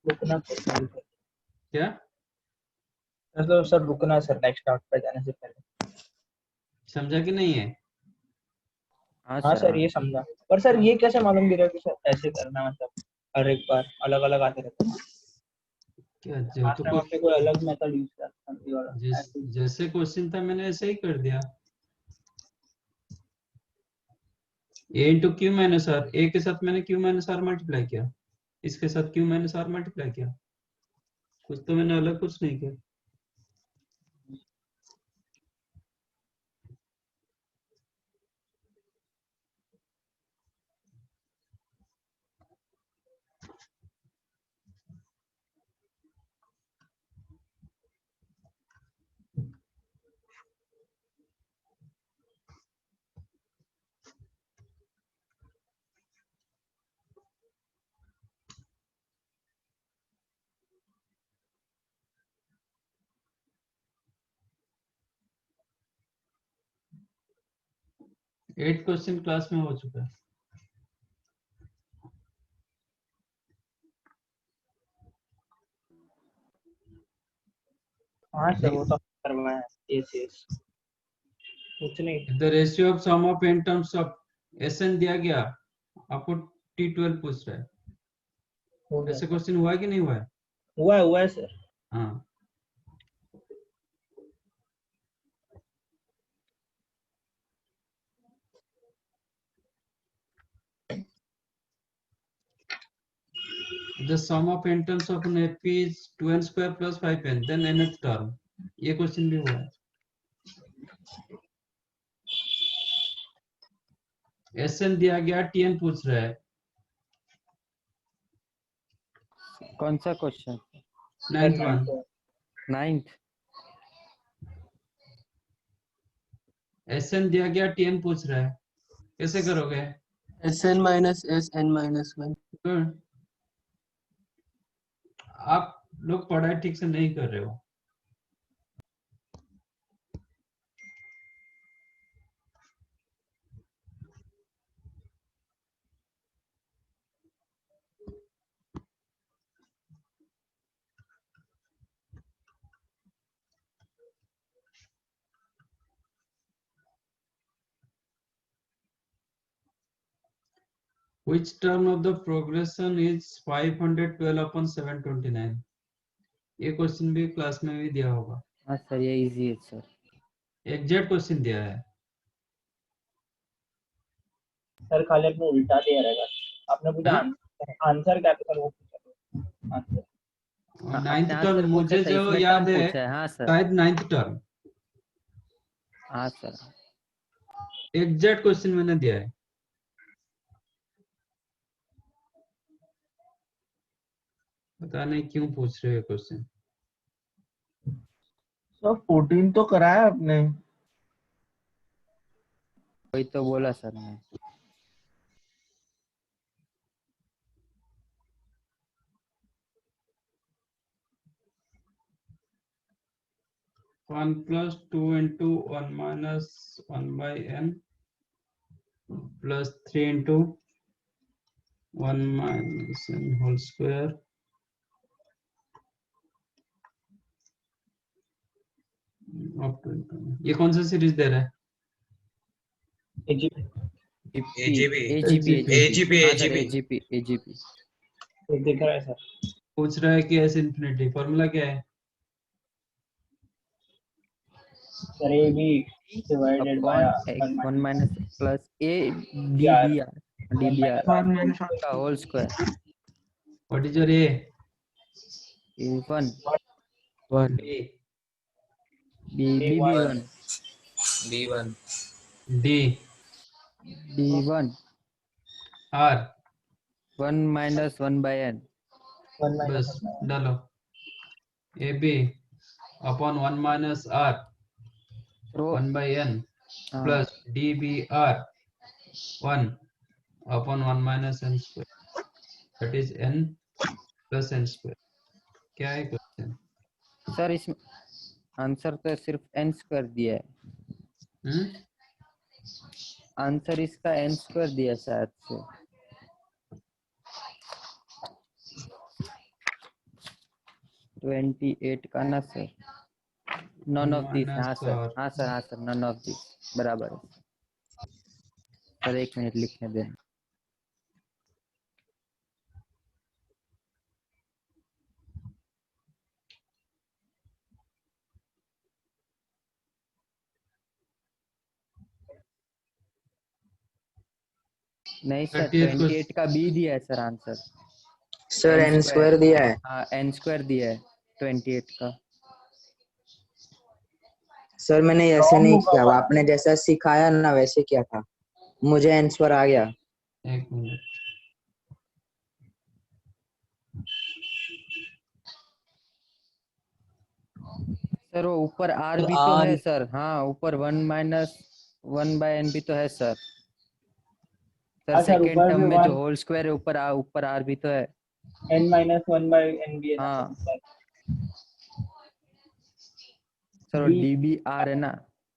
रुकना सर, क्या? तो सर रुकना सर, नेक्स्ट टास्क पे जाने से पहले। समझा कि नहीं है? हाँ हाँ सर, सर, ये समझा। पर सर ये कैसे मालूम गिरा कि सर ऐसे करना, मतलब हर एक बार अलग अलग आते रहते हैं। क्या जो लास्ट तो टाइम हमने कोई अलग मेथड यूज किया था, ये वाला ऐसे। जैसे क्वेश्चन था मैंने ऐसे ही कर दिया। a into q minus r, a के साथ मैंने क्यू माइनस आर मल्टीप्लाई किया, इसके साथ क्यू माइनस आर मल्टीप्लाई किया, कुछ तो मैंने अलग कुछ नहीं किया। एट क्वेश्चन क्लास में हो चुका है। हाँ सर, वो तो करना है। यस, कुछ नहीं। The ratio of sum of n terms of Sn दिया गया, आपको T12 पूछ रहा है। हो गया ऐसे सर, क्वेश्चन हुआ है कि नहीं हुआ है? हुआ है सर। हाँ। The sum of n terms of an f is 2n square plus 5n, then nth term। ये क्वेश्चन भी हुआ है। Sn दिया गया, Tn पूछ रहा है। कौन सा question? Ninth one. 9th। Sn दिया गया, Tn पूछ रहा है, कैसे करोगे? Sn minus Sn minus 1। Good. आप लोग पढ़ाई ठीक से नहीं कर रहे हो। Which term of the progression is 512 upon 729? ये क्वेश्चन भी क्लास में भी दिया होगा। हाँ सर, ये इजी है सर। एग्जैक्ट क्वेश्चन दिया है। सर खाली अपने उल्टा दिया रहेगा। आपने पूछा हाँ? आंसर क्या था सर, वो पूछा आंसर। हाँ, नाइन्थ आपने टर्म आंसर पूछा मुझे था, जो इसमें टर्म याद है, पूछा है। हाँ सर। शायद नाइन्थ टर्म। हाँ सर। एग्जैक्ट क्वेश्चन मैंने दिया है। पता नहीं क्यों पूछ रहे हो क्वेश्चन। सर 14 तो कराया आपने। वही तो बोला सर मैं। One plus two into one minus one by n plus three into one minus n whole square. ये कौन सा सीरीज दे रहा है? AGP AGP. दिख रहा है सर। पूछ रहा है कि एस इन्फिनिटी फॉर्मूला क्या है? Sir a b divided by upon 1 minus plus a r d b r one का whole square. What is your a? 1 b b one B1 d d one r. 1 minus 1 by n. बस डालो a b upon one minus r one by n plus d b r one upon one minus n square, that is n plus n square. क्या है question? Sir इसमें answer तो सिर्फ N square दिया है। Answer इसका N square दिया शायद से। 28 का ना सर, नन ऑफ दिस। हाँ माइनस सर, और हाँ सर, हाँ सर, नन ऑफ दिस बराबर है सर। 1 मिनट लिखने देना। नहीं सर, 38 को 28 का बी दिया है sir answer. Sir n square दिया है। हाँ, n स्क्वायर दिया है 28 का। सर मैंने ऐसे Wrong नहीं होगा किया, वाला। आपने जैसा सिखाया ना वैसे किया था, मुझे आंसर आ गया। एक मिनट, सर वो ऊपर r तो भी तो है R सर। हाँ, ऊपर 1 माइनस 1/n भी तो है सर। सर अच्छा सेकेंड ऊपर टर्म भी में जो 1 होल स्क्वायर है, ऊपर r भी तो है। n-1/n भी है ना हाँ सर। सर, वो B dbr है ना,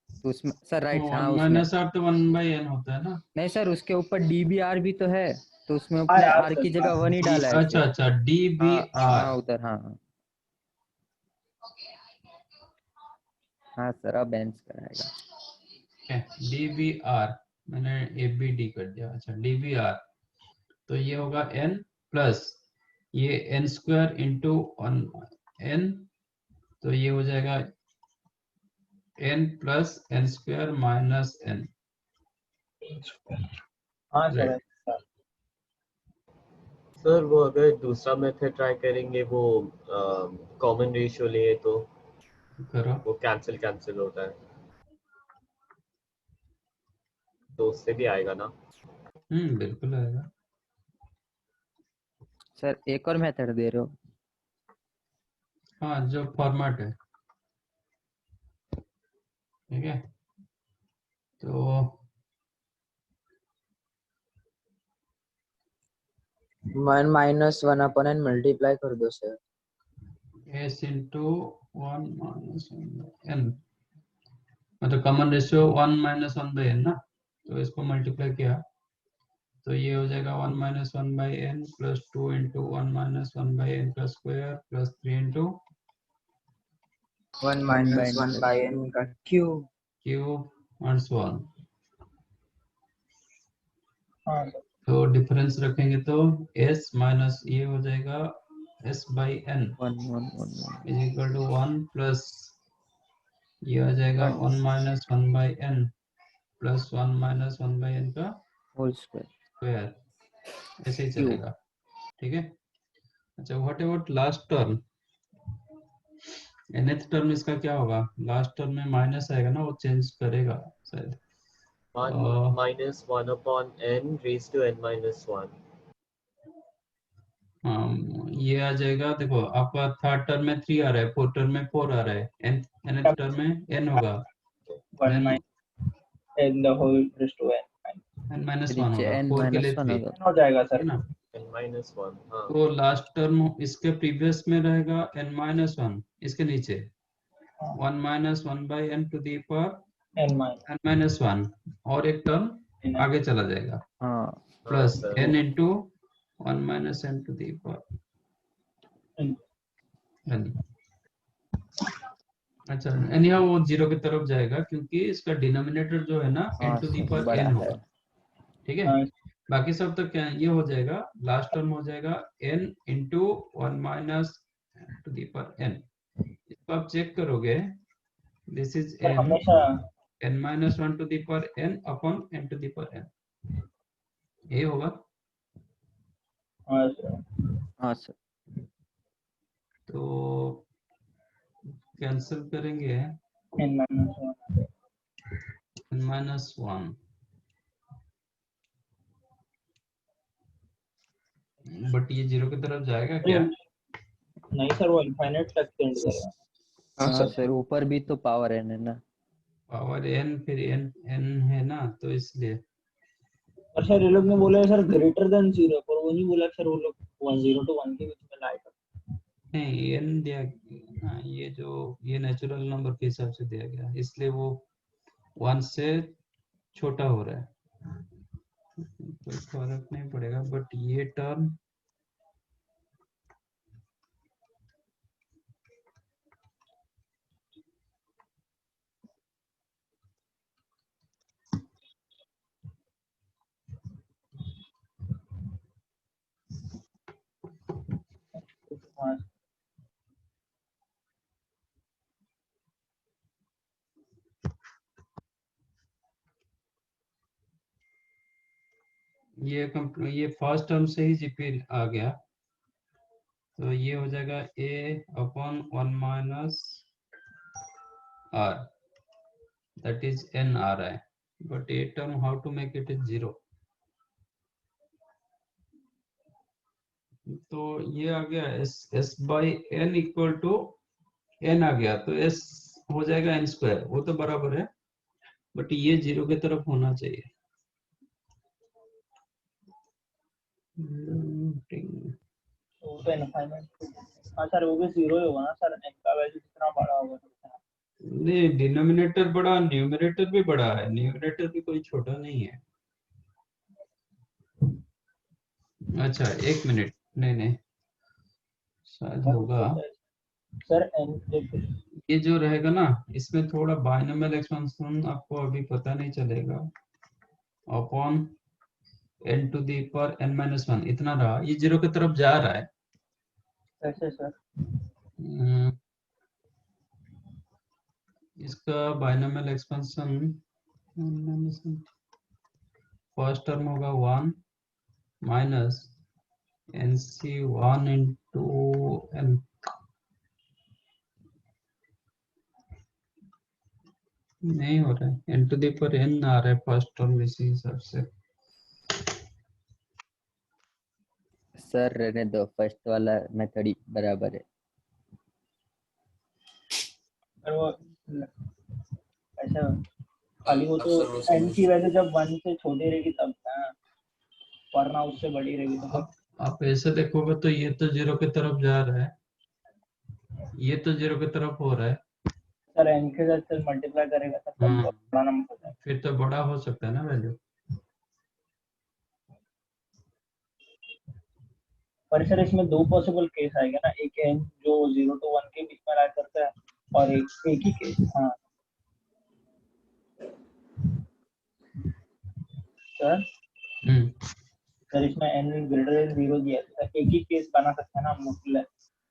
तो उसमें सर राइट। हाँ, 1 उसमें माइनस आर तो 1/n होता है ना। नहीं सर, उसके ऊपर dbr भी तो है, तो उसमें हाँ अपने यार r सर की जगह 1 ही डाला है अच्छा फिर। अच्छा, डी बी हाँ आर। हाँ, उधर। हाँ हाँ हाँ सर, अब बेंच कराएगा। डी बी आर मैंने ए बी डी कर दिया। अच्छा डी बी आर, तो ये होगा n प्लस ये n स्क्वायर इंटू n, तो ये हो जाएगा n plus n square minus n। हाँ सर। राइट, सर वो अगर दूसरा मेथड ट्राई करेंगे, वो कॉमन रेशियो लिए तो करो। वो कैंसिल होता है, तो उससे भी आएगा ना? बिल्कुल आएगा। सर एक और मेथड दे रहे हो? हाँ, जो फॉर्मेट है, ठीक है। तो 1 माइनस 1/n मल्टीप्लाई कर दो sir. s into 1 minus 1/n, मतलब कॉमन रेशियो 1 माइनस 1/n ना, तो इसको मल्टीप्लाई किया तो ये हो जाएगा 1 minus 1/n plus 2 into 1 minus 1/n का square plus 3 into 1 1 minus by 1/n का cube. Cube and so on. हाँ सर। तो डिफरेंस रखेंगे तो s माइनस ये हो जाएगा s by n 1 1 1 1 is equal to 1 plus ये आ जाएगा 1 minus 1/n plus 1 minus 1/n का होल स्क्वायर स्क्वायर, ऐसे ही क्यूब। चलेगा, ठीक है। अच्छा, what about last term, nth term इसका क्या होगा? लास्ट टर्म में माइनस आएगा ना, वो चेंज करेगा शायद। 1 minus 1/n raise to n minus 1। हाँ, ये आ जाएगा। देखो आपका थर्ड टर्म में 3 आ रहा है, फोर्थ टर्म में 4 आ रहा है, nth टर्म में n होगा, 1 then minus n the whole raised to n n minus 1 नीचे होगा, n 4 के लिए माइनस 1 3, होगा। हो जाएगा ठीक है सर। ना। n माइनस 1, हाँ। तो लास्ट टर्म इसके प्रीवियस में रहेगा n माइनस 1, इसके नीचे 1 minus 1/n to the power n minus n minus 1, और एक टर्म n आगे चला जाएगा हाँ हाँ plus sir. n into 1 minus n to the power n। n। अच्छा, एनीहाउ वो 0 की तरफ जाएगा क्योंकि इसका डिनोमिनेटर जो है ना हाँ n to the sir, power बड़ा n है। होगा, ठीक है। हाँ बाकी सब तो क्या ये हो जाएगा, लास्ट टर्म हो जाएगा n into 1 minus to the power n। इसको आप चेक करोगे, दिस इज सर n हमेशा। n minus 1 to the power n upon n to the power n, ये होगा। हाँ सर। हाँ सर। तो कैंसिल करेंगे n minus 1 n minus 1, but ये 0 की तरफ जाएगा क्या? नहीं सर, वो इनफाइनाइट तक टेंड करेगा। हाँ सर, ऊपर भी तो पावर n है ना। पावर n, फिर n है ना, तो इसलिए और सर ये लोग ने बोला है सर ग्रेटर देन 0, पर वो नहीं बोला सर वो लोग 0 to 1 के बीच में लाएगा। नहीं n दिया, हाँ, ये जो ये नेचुरल नंबर के हिसाब से दिया गया, इसलिए वो 1 से छोटा हो रहा है, कोई फर्क नहीं पड़ेगा। बट ये टर्म हाँ ये फर्स्ट टर्म से ही जीपी आ गया, तो ये हो जाएगा a upon 1 minus r, that is n आ रहा है, बट ये term how to make it is 0, तो ये आ गया s by n equal to n आ गया, तो s हो जाएगा n स्क्वायर, वो तो बराबर है, बट ये 0 की तरफ होना चाहिए। वो तो इनफाइनाइट। हाँ सर वो भी 0 ही होगा ना सर, n का वैल्यू जितना बड़ा होगा उतना। नहीं, डिनोमिनेटर बड़ा, न्यूमरेटर भी बड़ा है, न्यूमरेटर भी कोई छोटा नहीं है। अच्छा 1 मिनट, नहीं शायद होगा। सर n ये जो रहेगा ना, इसमें थोड़ा बाइनोमियल एक्सपेंशन आपको अभी पता नहीं चलेगा, upon n to the power n minus 1 इतना रहा, ये 0 की तरफ जा रहा है। कैसे सर? इसका बाइनोमियल एक्सपेंशन, फर्स्ट टर्म होगा 1 माइनस nc1 इंटू n, नहीं हो रहा है, n to the power n आ रहा है फर्स्ट टर्म इसी हिसाब से। सर रहने दो, फर्स्ट वाला मेथड ही बराबर है। सर वो ऐसा खाली वो तो अब सर वो n की वैल्यू जब 1 से छोटी रहेगी तब ना, वरना उससे बड़ी रहेगी तो अब आप ऐसे देखोगे तो ये तो 0 की तरफ जा रहा है, ये तो 0 की तरफ हो रहा है, सर n के साथ मल्टीप्लाई करेगा तब हाँ। बड़ा नंबर हो जाएगा। फिर तो बड़ा हो सकता है ना वैल्यू। पर सर इसमें दो पॉसिबल केस आएगा ना, एक n जो 0 to 1 के बीच में रहा करता है, और एक ही केस। हाँ सर सर इसमें n ग्रेटर देन 0 दिया है, एक ही केस बना सकते हैं ना हम लोग।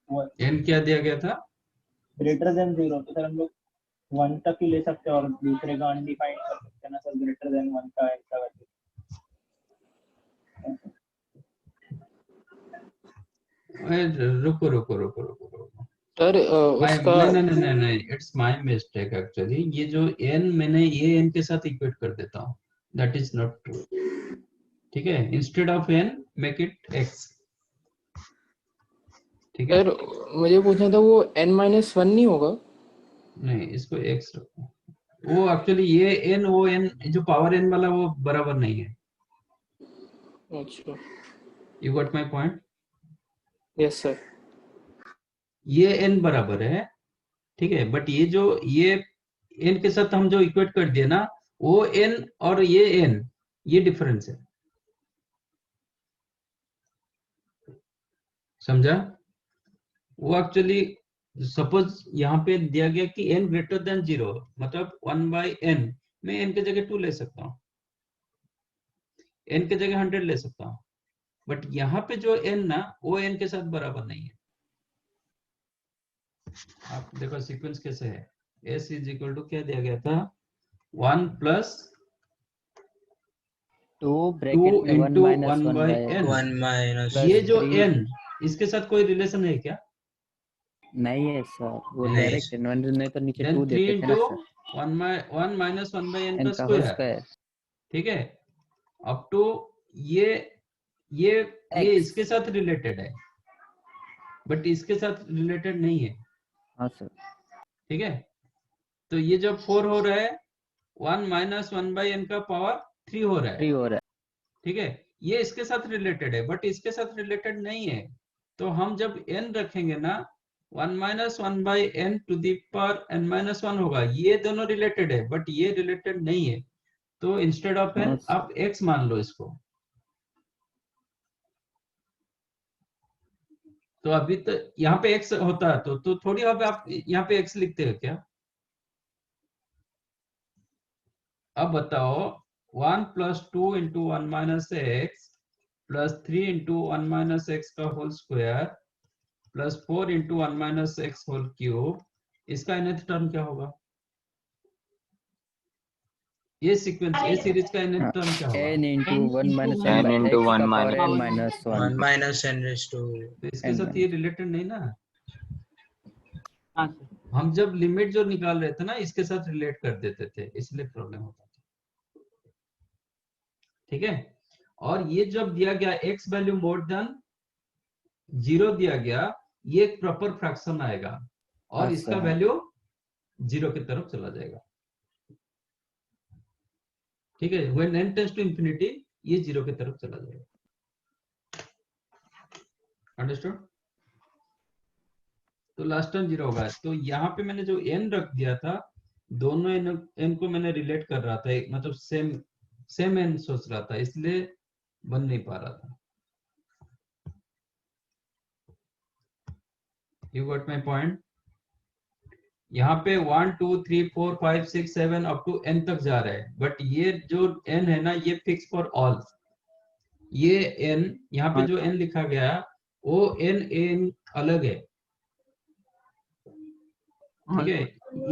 वो n क्या दिया गया था? ग्रेटर देन 0, तो सर हम लोग 1 तक ही ले सकते हैं और दूसरे का अनडिफाइंड कर सकते हैं ना सर, ग्रेटर देन 1 का ऐसा वैल्यू। रुको सर उसका नहीं, इट्स माय मिस्टेक एक्चुअली। ये जो n मैंने ये n के साथ इक्वेट कर देता हूँ, दैट इज नॉट ट्रू। ठीक है, instead of n make it x। ठीक है, सर मुझे पूछना था वो n-1 नहीं होगा? नहीं इसको x रखो। वो एक्चुअली ये n, वो n जो पावर n वाला वो बराबर नहीं है। अच्छा, you got my point? Yes sir. ये n बराबर है, ठीक है, बट ये जो ये n के साथ हम जो इक्वेट कर दिए ना, वो n और ये n, ये डिफरेंस है, समझा? वो एक्चुअली सपोज यहाँ पे दिया गया कि n ग्रेटर देन 0, मतलब 1/n, मैं n के जगह 2 ले सकता हूँ, n के जगह 100 ले सकता हूँ, बट यहाँ पे जो n ना, वो n के साथ बराबर नहीं है। आप देखो सीक्वेंस कैसे है, s इज इक्वल टू क्या दिया गया था, 1 प्लस 2 ब्रैकेट में 1 माइनस 1 बाय 1 माइनस ये जो प्लस n, इसके साथ कोई रिलेशन है क्या? नहीं है सर, वो नहीं। डायरेक्ट इन्वर्टर नहीं तो नीचे देन 2 3 देते थे ना into sir, 1 minus 1/n n का का होल स्क्वायर। स्क्वायर। ठीक है, अप टू ये X। इसके साथ रिलेटेड है, बट इसके साथ रिलेटेड नहीं है। हाँ सर, ठीक है, तो ये जब 4 हो रहा है, 1 माइनस 1/n का पावर 3 हो रहा है। 3 हो रहा है। ठीक है, ये इसके साथ रिलेटेड है, बट इसके साथ रिलेटेड नहीं है। तो हम जब n रखेंगे ना, 1 minus 1/n to the power n minus 1 होगा, ये दोनों रिलेटेड है, बट ये रिलेटेड नहीं है। तो इंस्टेड ऑफ n हाँ सर, आप x मान लो इसको। तो अभी तो यहाँ पे x होता है, तो थोड़ी अब आप यहाँ पे x लिखते हो क्या? अब बताओ, 1 plus 2 into 1 minus x plus 3 into 1 minus x का whole square plus 4 into 1 minus x whole cube, इसका nth टर्म क्या होगा? ये सीक्वेंस, ये सीरीज का nth टर्म क्या होगा? n into N 1 minus into 1 n by into x 1 का power minus n power minus 1 1 minus n raised to तो इसके n साथ ये रिलेटेड नहीं ना। हाँ सर हम जब लिमिट जो निकाल रहे थे ना, इसके साथ रिलेट कर देते थे, इसलिए प्रॉब्लम होता था। ठीक है, और ये जब दिया गया x वैल्यू मोर देन 0 दिया गया, ये एक प्रॉपर फ्रैक्शन आएगा और हाँ, इसका सर। वैल्यू 0 की तरफ चला जाएगा। ठीक है, when n tends to infinity, ये 0 की तरफ चला जाएगा। अंडरस्टूड? तो लास्ट टर्म 0 होगा। तो यहाँ पे मैंने जो n रख दिया था, दोनों n को मैंने रिलेट कर रहा था, मतलब सेम n सोच रहा था, इसलिए बन नहीं पा रहा था। You got my point? यहाँ पे 1 2 3 4 5 6 7 अप टू n तक जा रहा है, बट ये जो n है ना, ये फिक्स फॉर ऑल। ये n यहाँ पे जो n लिखा गया, वो n अलग है। ठीक है,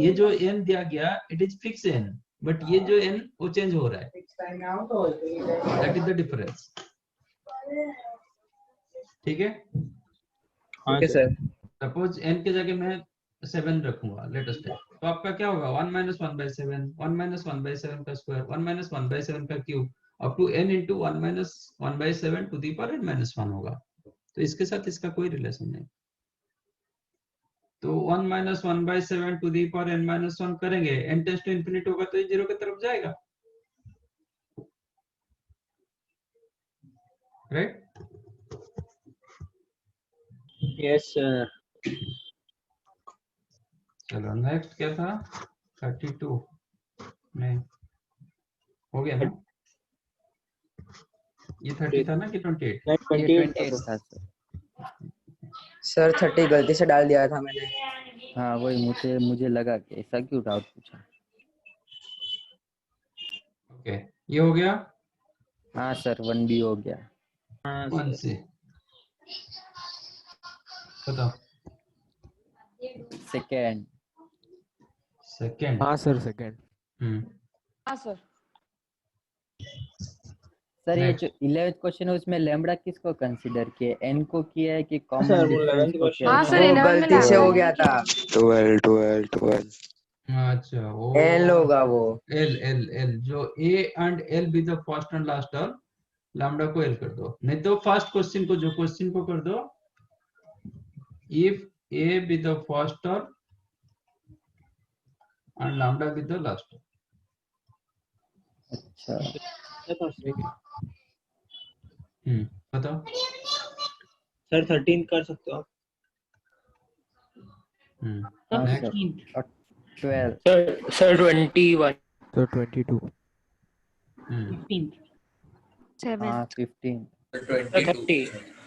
ये जो n दिया गया, it is fix n, but ये जो n वो चेंज हो रहा है। That is the difference. ठीक है, ओके सर। सपोज n के जगह मैं 7 रखूंगा, लेटेस्ट है, तो आपका क्या होगा? 1 minus 1 by 7, 1 minus 1 by 7 का स्क्वायर, 1 minus 1 by 7 का cube, up to n into 1 minus 1 by 7 to the power n minus 1 होगा। तो इसके साथ इसका कोई रिलेशन नहीं। तो 1 minus 1 by 7 to the power n minus 1 करेंगे, n tends to infinity होगा तो ये 0 की तरफ जाएगा, राइट? Yes sir. चलो नेक्स्ट क्या था? 32 नहीं हो गया ना? ये 30 था ना कि 28? ये 28 28 था सर। सर 30 गलती से डाल दिया था मैंने। हाँ वही मुझे लगा कि ऐसा क्यों डाउट पूछा। ओके, ये हो गया। हाँ सर 1B हो गया। हाँ 1 से बताओ। सेकेंड। सेकेंड। हाँ सर सेकेंड। हाँ सर सर ये Next. जो 11th क्वेश्चन है उसमें लैम्बडा किसको कंसीडर किया? n को किया है कि सर, कॉमन वो डिफरेंस 11th को question किया हाँ है? सर वो 11 में गलती से लैम्डा हो गया था। 12 अच्छा, वो एल होगा वो। एल जो a and l be the first and last term, lambda को l कर दो, नहीं तो फर्स्ट क्वेश्चन को, जो क्वेश्चन को कर दो, if a be the first term and lambda be the last term. अच्छा बताओ। सर 13 कर सकते हो आप। हाँ नेक्स्ट। सर। और 12। Sir 21 sir 22। 15 हाँ 15।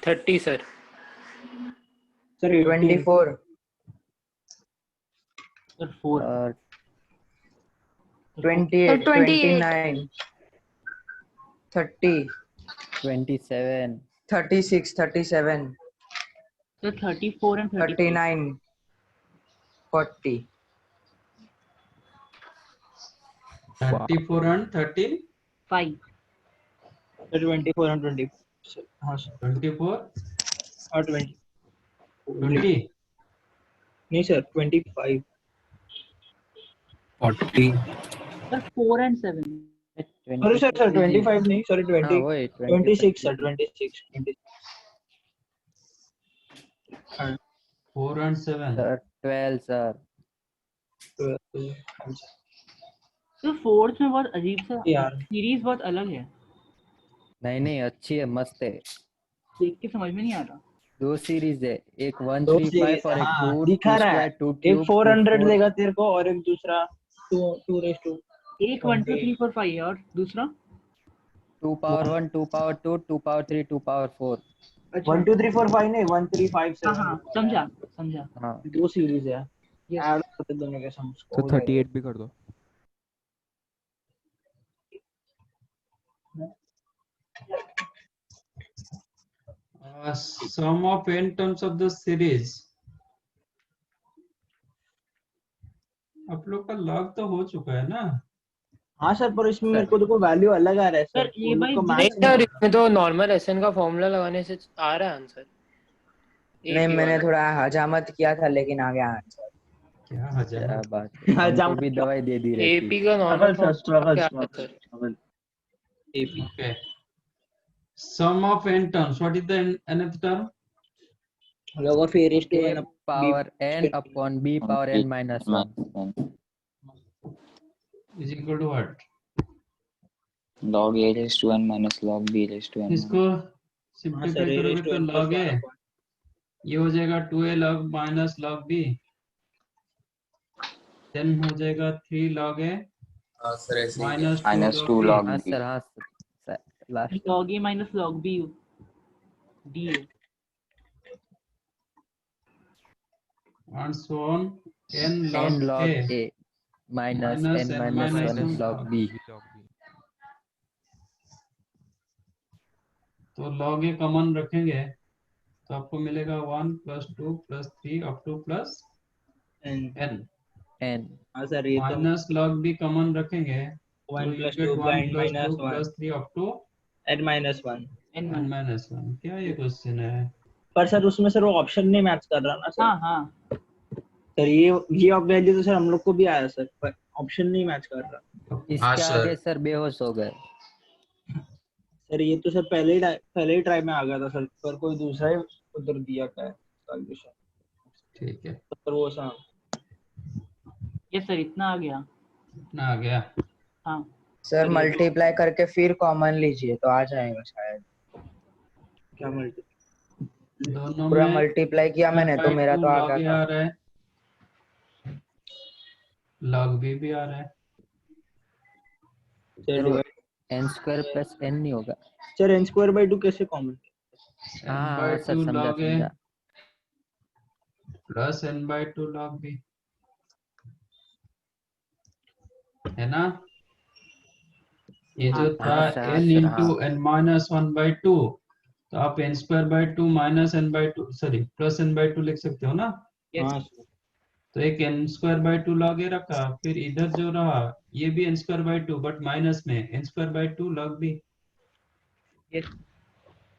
30 सर। सर 24 सर 4 और 28 29 30 27। 36 37 sir 34 and 39 40 34 and 13 5 sir 24 and 20 हाँ सर 24 और 20 20 नहीं sir 25 sir 4 and 7 sorry sir 25 नहीं सॉरी 20 हाँ वही 26 sir 26 4 and 7 sir 12 sir. Sir fourth में बहुत अजीब सा यार सीरीज बहुत अलग है, नहीं अच्छी है, मस्त है। देख के समझ में नहीं आ रहा। दो सीरीज है, एक 1 दो 3 सीरीज 5 और एक हाँ 2 दिखा रहा है। 2 एक 400 4 देगा तेरे को और एक दूसरा 2 रेस टू एक 1 2 3 4 5 है और दूसरा 2 power 1 2 power 2 2 power 3 2 power 4। 1 2 3 4 5 नहीं 1 3 5 हाँ 7 हाँ समझा हाँ दो सीरीज है। Yes. ऐड करते दोनों के सम तो 38 भी कर दो। Sum of n terms of the series. आप लोग का log तो हो चुका है ना? हाँ सर, पर इसमें मेरे को देखो वैल्यू अलग आ रहा है सर, सर, ये वो लोग भाई का नहीं नहीं मैच सर, इसमें तो नॉर्मल एसएन का फॉर्मूला लगाने से आ रहा है आंसर। नहीं, मैंने थोड़ा हजामत किया था लेकिन आ गया आंसर। क्या क्या हजामत? बात है, हमको भी दवाई दे दी रहती। एपी का नॉर्मल स्ट्रगल सर, फॉर्मूला क्या स्ट्रगल है sir? Struggle AP. Okay. Sum of n terms. What is the nth term? log of a raised to a n power n upon b power n minus 1 Is equal to what? log a raised to n minus log b raised to n इसको हाँ simplify sir, a करोगे raised to तो n plus log a 1 upon ये हो जाएगा 2a log minus log b, then हो जाएगा 3 log a minus 2 minus log 2 b, log हाँ b. सर, हाँ sir, last log a minus log b dA. and so on n log n log a a minus minus n n minus minus 1 1 log b. तो log a common रखेंगे तो आपको मिलेगा 1 plus 2 plus 3 up to plus n। n. n हाँ sir, ये तो minus log b common रखेंगे 1 तो you plus 2 get 1 n plus 2 minus 1 plus 3 up to n minus 1। n n minus 1. क्या ये क्वेश्चन है? पर सर उसमें सर वो ऑप्शन नहीं मैच कर रहा ना सर। हाँ हाँ सर ये वैल्यू तो सर हम लोग को भी आया सर, पर ऑप्शन नहीं मैच कर रहा। इसके आगे सर बेहोश हो गए। सर ये तो सर पहले ही ट्राई में आ गया था सर, पर कोई दूसरा ही उधर दिया था सॉल्यूशन। ठीक है, सर वो सा ये सर इतना आ गया। इतना आ गया। हाँ सर मल्टीप्लाई करके फिर कॉमन लीजिए तो आ जाएगा शायद। क्या मल्टी दोनों पूरा में मल्टीप्लाई किया मैंने तो मेरा तो आ log गया a आ था। रहा है, log b भी आ रहा है। Sir n square plus n नहीं होगा। सर n स्क्वायर बाय 2 कैसे कॉमन? n by हाँ सर, 2 समझा log a समझा। Plus n by 2 log b है ना? ये जो था हाँ सर, हाँ n सर, इंटू हाँ। n माइनस 1/2 तो आप n square by 2 minus n by 2 sorry plus n by 2 लिख सकते हो ना? हाँ सर। तो एक n square by 2 log a रखा, फिर इधर जो रहा ये भी n square by 2 but minus में n square by 2 log b।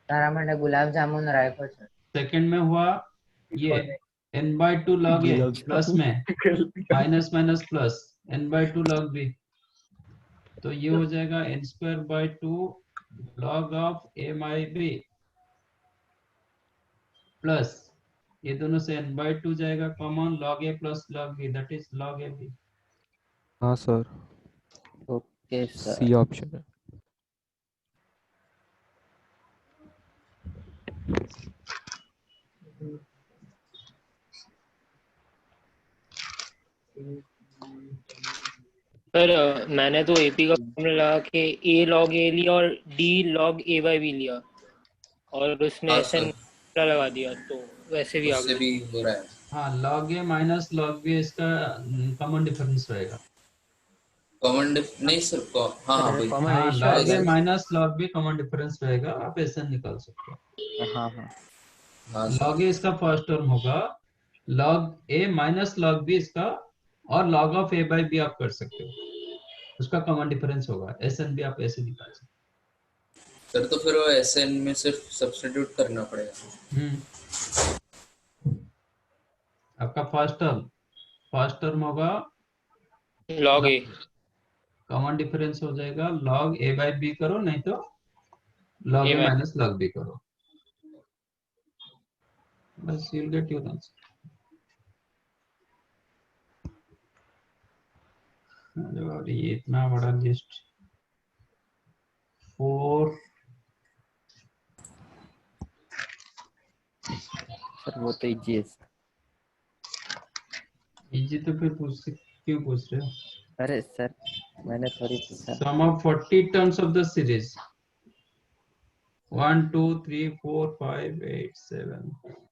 तारा मैंने गुलाब जामुन राखो सर। सेकंड में हुआ ये n by 2 log a plus में minus minus plus n by 2 log b, तो ये हो जाएगा n square by 2 log of a by b plus ये दोनों से n by 2 जाएगा common log a plus log b that is log a b। हाँ sir, okay sir. C option है। सर मैंने तो एपी का फॉर्मूला लगा के ए लॉग ए लिया और D log A by B लिया और उसमें एसएन लगा दिया तो वैसे भी आ गया। हाँ log a minus log b इसका कॉमन डिफरेंस रहेगा। नहीं सर, कॉमन हाँ रेशियो log a है। Minus log b common difference रहेगा, आप ऐसा निकाल सकते हो। हाँ हाँ log a इसका फर्स्ट टर्म होगा, log a minus log b इसका और log of a by b आप कर सकते हो, उसका कॉमन डिफरेंस होगा। SN भी आप ऐसे निकाल सकते सर तो फिर वो SN में सिर्फ सब्स्टिट्यूट करना पड़ेगा। आपका फर्स्ट टर्म होगा लॉग ए, कॉमन डिफरेंस हो जाएगा log a by b करो, नहीं तो log a minus log b करो, बस you'll get your answer। और ये इतना बड़ा लिस्ट 4 सर, वो तो इजी है। इजी तो फिर क्यों पूछ रहे हो? अरे सर, मैंने थोड़ी पूछा। Sum of 40 terms of the series 1 2 3 4 5 8 7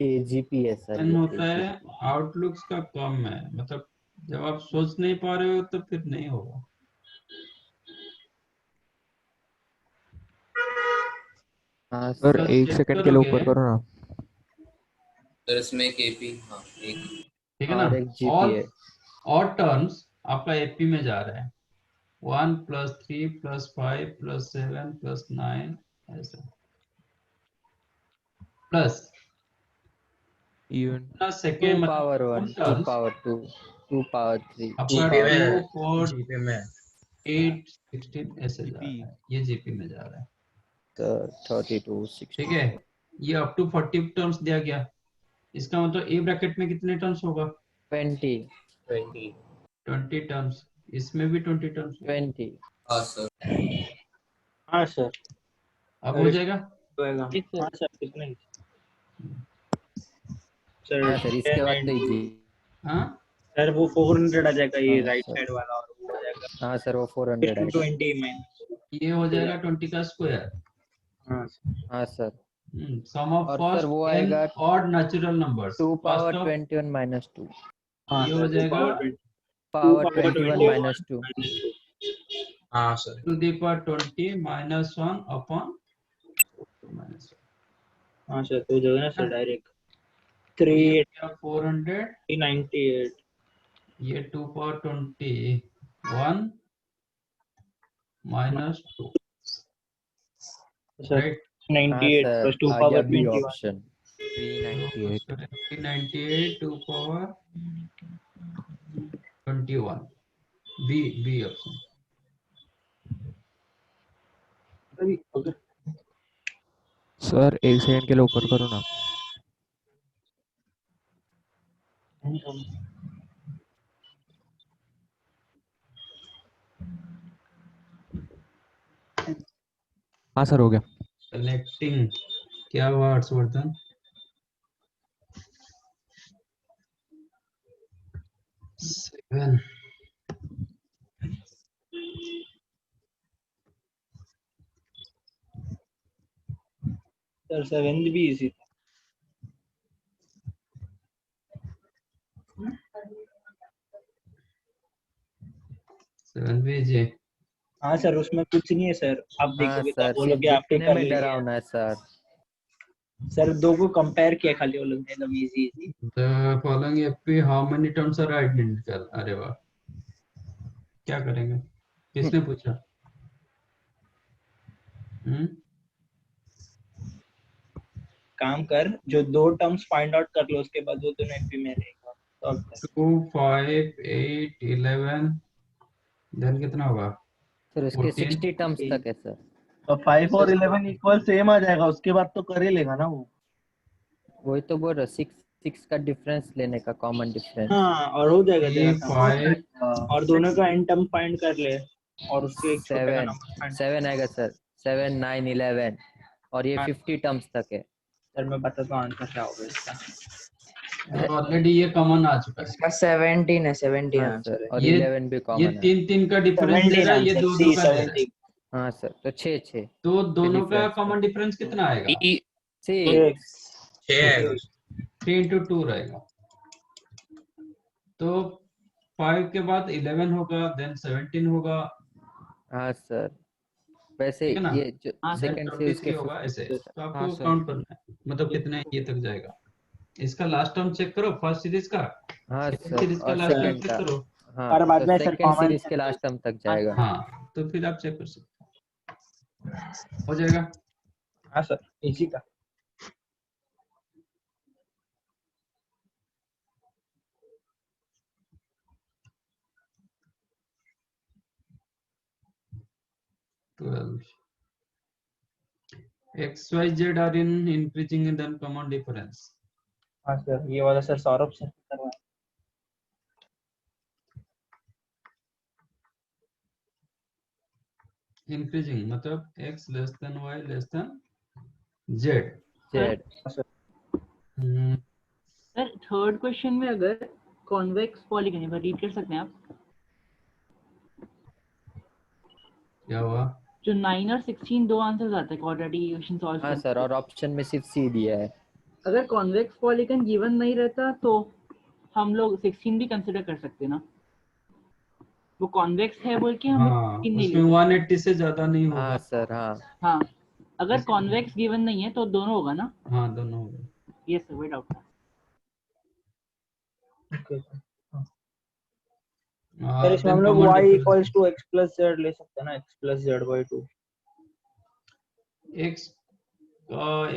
AGP है सर। होता है, आउटलुक्स का कम है, मतलब जब आप सोच नहीं पा रहे हो तो फिर नहीं होगा। हाँ सर तो एक check सेकंड के लिए करोगे, ऊपर करो ना। सर इसमें एक एपी, हाँ एक ठीक है ना। और एक ऑल जीपीए। ऑड टर्म्स आपका एपी में जा रहा है, 1 + 3 + 5 + 7 + 9 ऐसा, plus even 2 second power 1, 2 terms power 2, 2 power 3, 2 आपका पावर 2 4। 4 जीपे में 8 16 ऐसे जा जीपी। रहा है, ये जीपी में जा रहा है। तो 32, ठीक है, 64, ये अप टू 40 टर्म्स दिया गया, इसका मतलब ए ब्रैकेट में कितने टर्म्स होगा? 20, 20। 20 टर्म्स, इसमें भी 20 टर्म्स होगा। 20। हाँ सर। हाँ सर, अब हो जाएगा। होएगा। ठीक सर। हाँ सर, कितने हाँ सर? सर, इसके बाद तो 10 इजी। हाँ सर वो 400 आ जाएगा, ये हाँ राइट सर, साइड वाला, और वो हो जाएगा हाँ सर, वो 400 आएगा। 20 माइनस। ये हो जाएगा 20 का स्क्वायर। हाँ हाँ सर। सम ऑफ और सर फर्स्ट वो n आएगा odd natural numbers, 2 first power of 21 minus 2, हाँ ये हो सर, 2 जाएगा पावर 20, 2 पावर पावर 21 21 माइनस 2। हाँ sir. To the power 20 - 1 upon minus हाँ सर, तो जो है ना सर, डायरेक्ट 400, 398। ये 2 पावर 21 - 2, सर राइट। हाँ 98 सर, प्लस 2 आ गया power B 21। Option. 398। 398 2 power 21, B option. Sir एक सेकंड के लिए ऊपर करो ना। हाँ सर हो गया। सेलेक्टिंग, क्या हुआ हर्षवर्धन? सेवन। सर 7 भी इजी था। सेवन भेजे। हाँ सर, उसमें कुछ नहीं है सर, आप हाँ देखोगे तो आप सर, सिर्फ बोलोगे आपने दिखने कर में लिया। डरावना है सर। सर दो को कंपेयर किया खाली, वो लोग ने एकदम easy easy. The following AP how many terms are identical? अरे वाह, क्या करेंगे? किसने पूछा? काम कर, जो 2 टर्म्स फाइंड आउट कर लो, उसके बाद वो दोनों एपी में रहेगा। सॉल्व कर। 2 5 8 11, देन कितना होगा? सर उसके 14। 60 टर्म्स तक है सर। तो 5 और 11 इक्वल सेम आ जाएगा, उसके बाद तो कर ही लेगा ना वो। वही तो बोल रहा, 6 का डिफरेंस लेने का, कॉमन डिफरेंस। हाँ, और हो जाएगा तेरा 3 काम। 5 और दोनों का एन टर्म फाइंड कर ले, और उसके एक छोटे का 7 नंबर फाइंड। 7 आएगा सर, 7 9 11, और ये 50 टर्म्स तक है। सर मैं बताता हूँ आंसर क्या होगा इसका। ऑलरेडी ये कॉमन आ चुका है। इसका 17 है, 17 हाँ आंसर सर, है। और ये 11 भी ये कॉमन है। 3 का डिफरेंस दे रहा है, ये 2 सी का दे रहा है। 17। हाँ सर, तो 6 तो दोनों का difference कॉमन डिफरेंस कितना आएगा? 6। 6 आएगा। 3 × 2 रहेगा। तो 5 के बाद 11 होगा, देन 17 होगा, हाँ सर, वैसे ठीक है ना? ये जो हाँ सर। सेकंड से 23 उसके होगा ऐसे। 50। तो हाँ आपको सर। काउंट करना है, मतलब कितने ये तक जाएगा। इसका लास्ट टर्म चेक करो, फर्स्ट सीरीज का, हाँ सेकंड सर, सीरीज का और लास्ट टर्म सेकंड चेक का। करो। हाँ, और बाद तो में सर सेकंड कॉमन। सीरीज के लास्ट टर्म तक जाएगा। हाँ, तो फिर आप चेक कर सकते हो जाएगा। हाँ सर, इसी का। X, Y, Z are in increasing and then common difference. हाँ सर, ये वाला सर सौरभ से करवा। Increasing मतलब X less than Y less than Z. Z. Sir third question में अगर कॉन्वेक्स पॉलीगन, एक बार रीड कर सकते हैं आप? क्या हुआ? जो 9 और 16 दो आंसर्स आते हैं क्वाड्रेटिक इक्वेशन सॉल्व हाँ करने सर, के। और ऑप्शन में सिर्फ सी दिया है। अगर कॉन्वेक्स पॉलीगन गिवन नहीं रहता तो हम लोग 16 भी कंसिडर कर सकते ना, वो कॉन्वेक्स है बोल के हम लोग हाँ, 16 नहीं उसमें लेते। 180 से ज्यादा नहीं होगा। हाँ सर, हाँ। हाँ, अगर कॉन्वेक्स गिवन नहीं है तो दोनों होगा ना? हाँ दोनों हो गए। यस सर, वही डाउट था। सर इसमें हम लोग y equals to x plus z ले सकते हैं ना, x plus z by 2।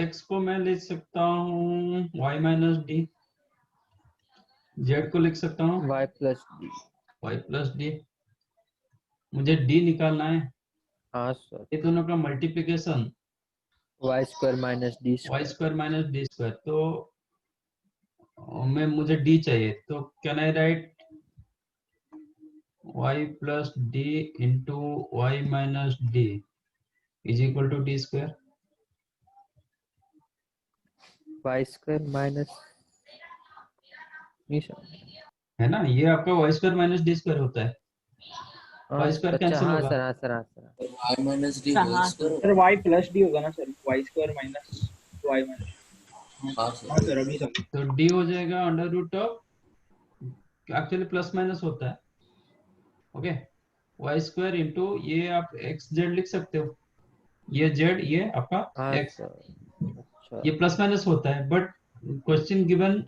x को मैं ले सकता हूँ y माइनस डी, z को लिख सकता हूँ y plus D. y plus D. मुझे d निकालना है। हाँ सर। ये दोनों का multiplication y square minus D y square minus D square, तो मैं मुझे d चाहिए, तो can I write y plus D into y minus D is equal to D square. y square minus है ना, ये आपका y square minus D square होता है। y स्क्वायर कैंसिल हाँ होगा। सर, हाँ सर, हाँ sir. y minus D sir y plus D होगा ना sir, y square minus y minus. हाँ सर अभी समझ। तो d हो जाएगा under root of, actually plus minus होता है, ओके, y स्क्वायर इंटू ये आप x z लिख सकते हो, ये z ये आपका x, ये प्लस माइनस होता है, but question given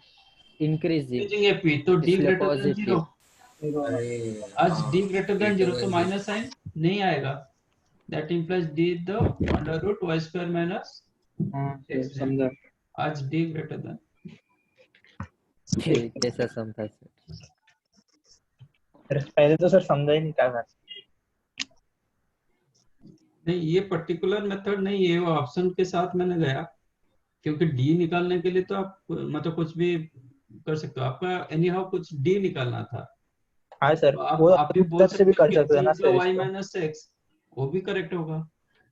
increasing AP, तो d ग्रेटर देन 0। आज d ग्रेटर देन 0 तो माइनस साइन नहीं आएगा, that implies d the under root y square minus. समझा। आज d ग्रेटर देन। कैसा समझा सर? पहले तो सर समझा ही नहीं क्या था। नहीं, ये पर्टिकुलर मेथड नहीं है, वो ऑप्शन के साथ मैंने गया, क्योंकि d निकालने के लिए तो आप मतलब कुछ भी कर सकते हो, आपका एनी हाउ कुछ d निकालना था। हाँ सर, आप, वो आप भी बोल से भी कर सकते हैं ना सर। y माइनस x, वो भी करेक्ट होगा।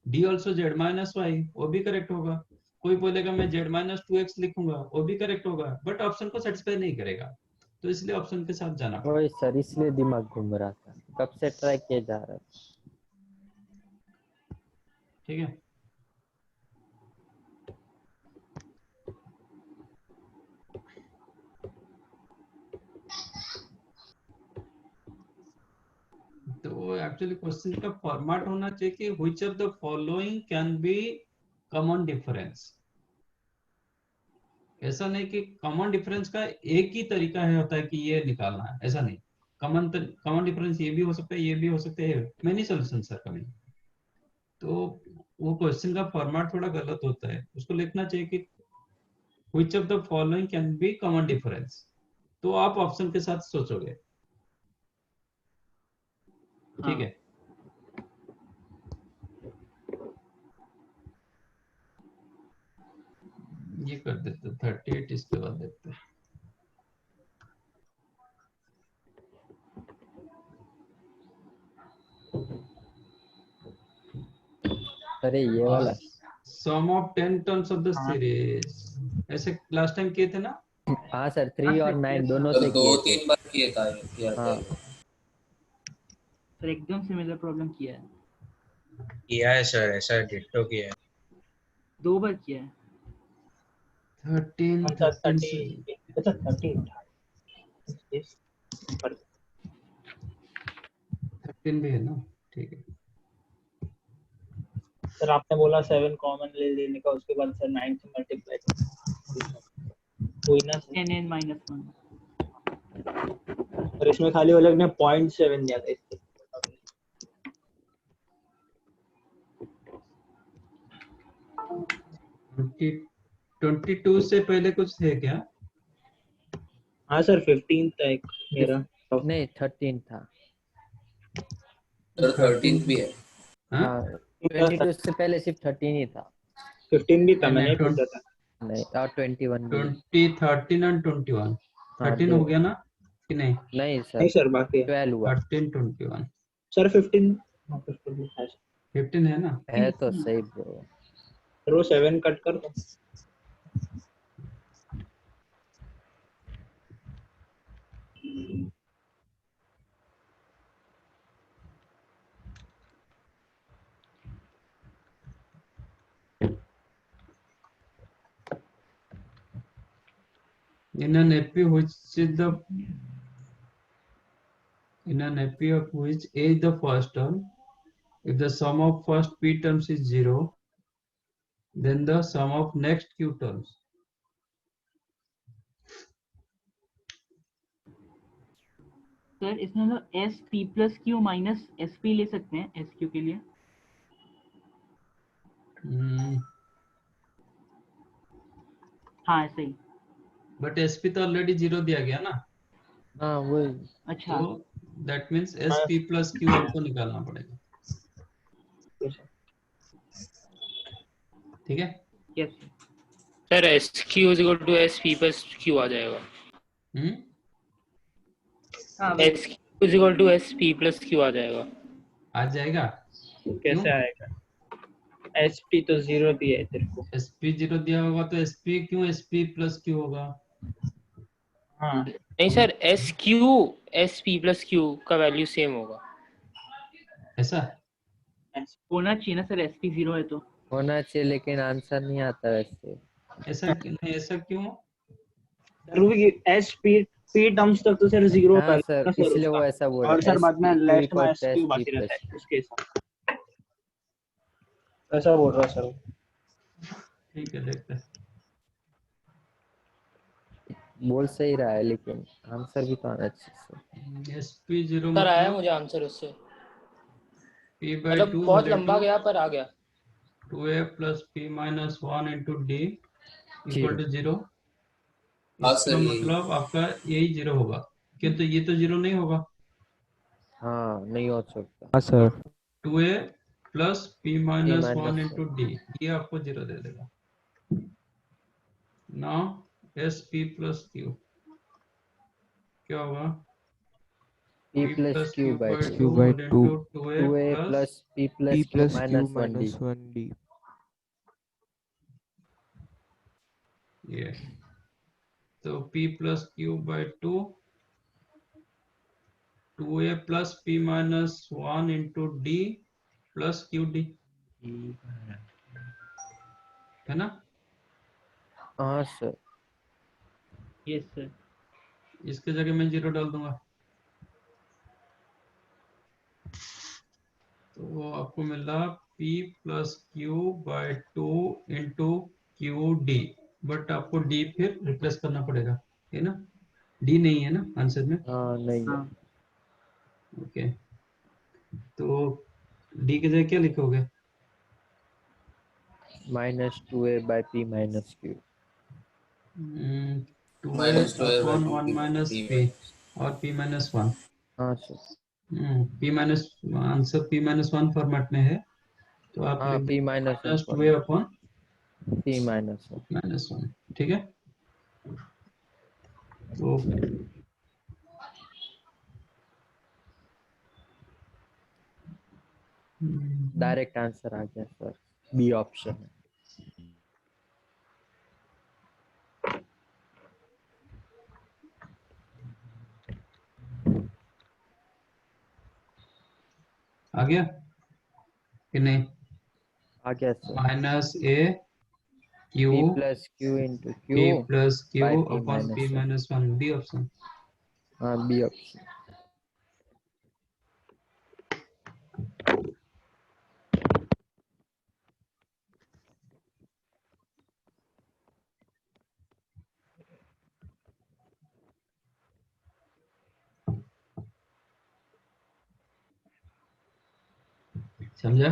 d also z minus y, वो भी करेक्ट होगा। कोई बोलेगा मैं z माइनस 2x लिखूंगा, वो भी करेक्ट होगा, बट ऑप्शन को सेटिस्फाई नहीं करेगा, तो इसलिए ऑप्शन के साथ जाना पड़ेगा। वही सर, इसलिए दिमाग घूम रहा था, कब से ट्राई किया जा रहा था। ठीक है, तो एक्चुअली क्वेश्चन का फॉर्मेट होना चाहिए कि which of the following can be common difference. ऐसा नहीं कि कॉमन डिफरेंस का एक ही तरीका है होता है कि ये निकालना है, ऐसा नहीं। कॉमन डिफरेंस ये भी हो सकता है, ये भी हो सकता है, मेनी सॉल्यूशन सर कभी। तो वो क्वेश्चन का फॉर्मेट थोड़ा गलत होता है, उसको लिखना चाहिए कि which of the following can be common difference, तो आप ऑप्शन के साथ सोचोगे। ठीक है, ये कर देते 38, इसके बाद देखते हैं। अरे ये वाला sum of 10 terms of the series, ऐसे लास्ट टाइम किए थे ना। हाँ सर, 3 और 9 दोनों से किए थे। 2-3 बार किया था। सर एकदम सिमिलर प्रॉब्लम किया है। किया है सर, ऐसा डिट्टो किया है। 2 बार किया है। 13 भी है ना, ठीक है। सर आपने बोला 7 कॉमन ले लेने का, उसके बाद सर 9 से मल्टीप्लाई कोई ना 10n minus 1। और इसमें खाली वो लोग ने 0.7 दिया था इसके। 22 से पहले कुछ है क्या? हाँ सर 15 था एक मेरा। नहीं 13 था। सर 13 भी है। हाँ 22 से पहले सिर्फ 13 ही था। 15 भी था, मैंने पूछा था। नहीं, और 21 भी। 20, 13 और 21। 13 हो गया ना कि नहीं? नहीं सर, नहीं सर बाकी 12 हुआ। 13, 21 सर 15 है। 15 है ना? है तो सही ब्रो। सर वो 7 कट कर दो। In an AP which is the of which A is the first term, if the sum of first p terms is 0, then the sum of next q terms. Sir इसमें हम लोग s p plus q minus s p ले सकते हैं s q के लिए। हाँ ऐसे ही। बट sp तो ऑलरेडी 0 दिया गया ना। हाँ वही। अच्छा तो that means sp plus q आपको निकालना पड़ेगा। ठीक है। Yes sir s q is equal to s p plus q आ जाएगा। S q is equal to s p plus q आ जाएगा। आ जाएगा। कैसे आएगा? एसपी तो 0 दिया है तेरे को। sp 0 दिया होगा तो sp क्यों sp प्लस q होगा? हाँ नहीं sir s Q S p plus Q का वैल्यू सेम होगा। ऐसा होना चाहिए ना सर, एसपी 0 है तो होना चाहिए, लेकिन आंसर नहीं आता वैसे। ऐसा नहीं, ऐसा क्यों? एसपी पी टर्म्स तक तो सर 0 हाँ सर, इसलिए वो ऐसा बोल रहा और है। सर बाद में SP लास्ट में equal to एसक्यू SP बाकी रहता plus है उसके हिसाब ऐसा बोल रहा है सर। ठीक है देखते हैं। बोल सही रहा है, लेकिन आंसर भी तो आना चाहिए। sp 0 सर आया मतलब मुझे आंसर उससे, p by मतलब 2 बहुत into लंबा गया पर आ गया। 2a plus p minus 1 into d equal to 0। हाँ इसका सर, यही मतलब आपका यही 0 होगा, किंतु ये तो 0 नहीं होगा। हाँ नहीं हो सकता। हाँ sir. 2a plus p minus 1 minus into d ये आपको 0 दे देगा। नाउ sp plus q क्या होगा? p plus q by q 2 by 2 into 2a 2a plus plus p p plus q plus q minus 1d। minus 1d। ये तो p plus q by 2 2a plus p minus 1 into d plus qd है ना? हाँ sir. Yes sir. इसके जगह मैं 0 डाल दूंगा तो वो आपको मिला p plus q by 2 into qd, but आपको d फिर रिप्लेस करना पड़ेगा, है ना? d नहीं है ना आंसर में। हाँ नहीं है। ओके तो d की जगह क्या लिखोगे? minus 2a by p minus q। 2a upon 1 minus p और p minus 1। हाँ sir. p minus answer p minus 1 format में है तो आप हाँ लिख p minus 1 2a upon p minus 1। minus 1। ठीक है तो डायरेक्ट आंसर आ गया सर, बी ऑप्शन है। आ गया कि नहीं? आ गया sir. Minus a q p plus q into q p plus q by p upon p minus 1। minus 1 B option. हाँ बी ऑप्शन। समझा?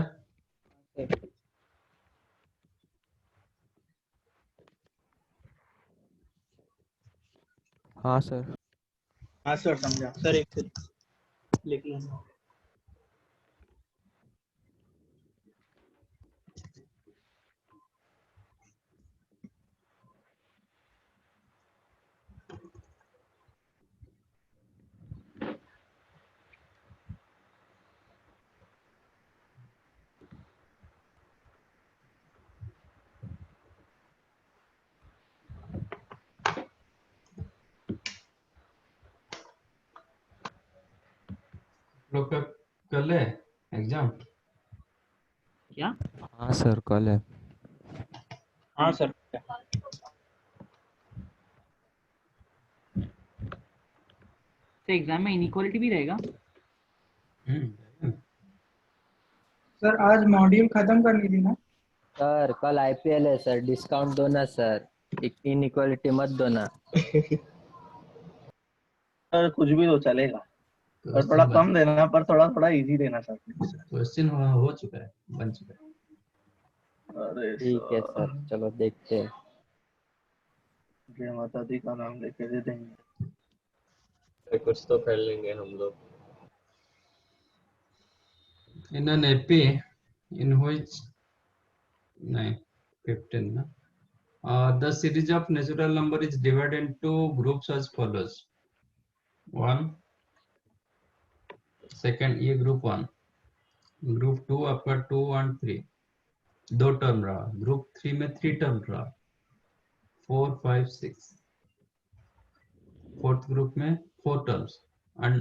हाँ सर। हाँ सर समझा सर। एक सेकंड लिख लूंगा। लोग का कल है एग्जाम? क्या? हाँ सर कल है। हाँ सर। तो एग्जाम में इनइक्वालिटी भी रहेगा? सर आज मॉड्यूल खत्म करनी थी ना? सर कल आईपीएल है सर, डिस्काउंट दो ना सर, इनइक्वालिटी मत दो ना। सर कुछ भी तो चलेगा, पर थोड़ा कम देना, पर थोड़ा थोड़ा इजी देना सर। क्वेश्चन हो चुका है, बन चुका है। अरे ठीक है सर, चलो देखते हैं। जय माता दी का नाम लेके दे देंगे। कुछ तो कर लेंगे हम लोग। In an AP in which 15 na? The series of natural number is divided into groups as follows. 1 second, ये group 1, group 2 आपका 2 और 3 दो टर्म रहा, ग्रुप 3 में 3 टर्म रहा, 4 5 6, फोर्थ ग्रुप में 4 टर्म्स, एंड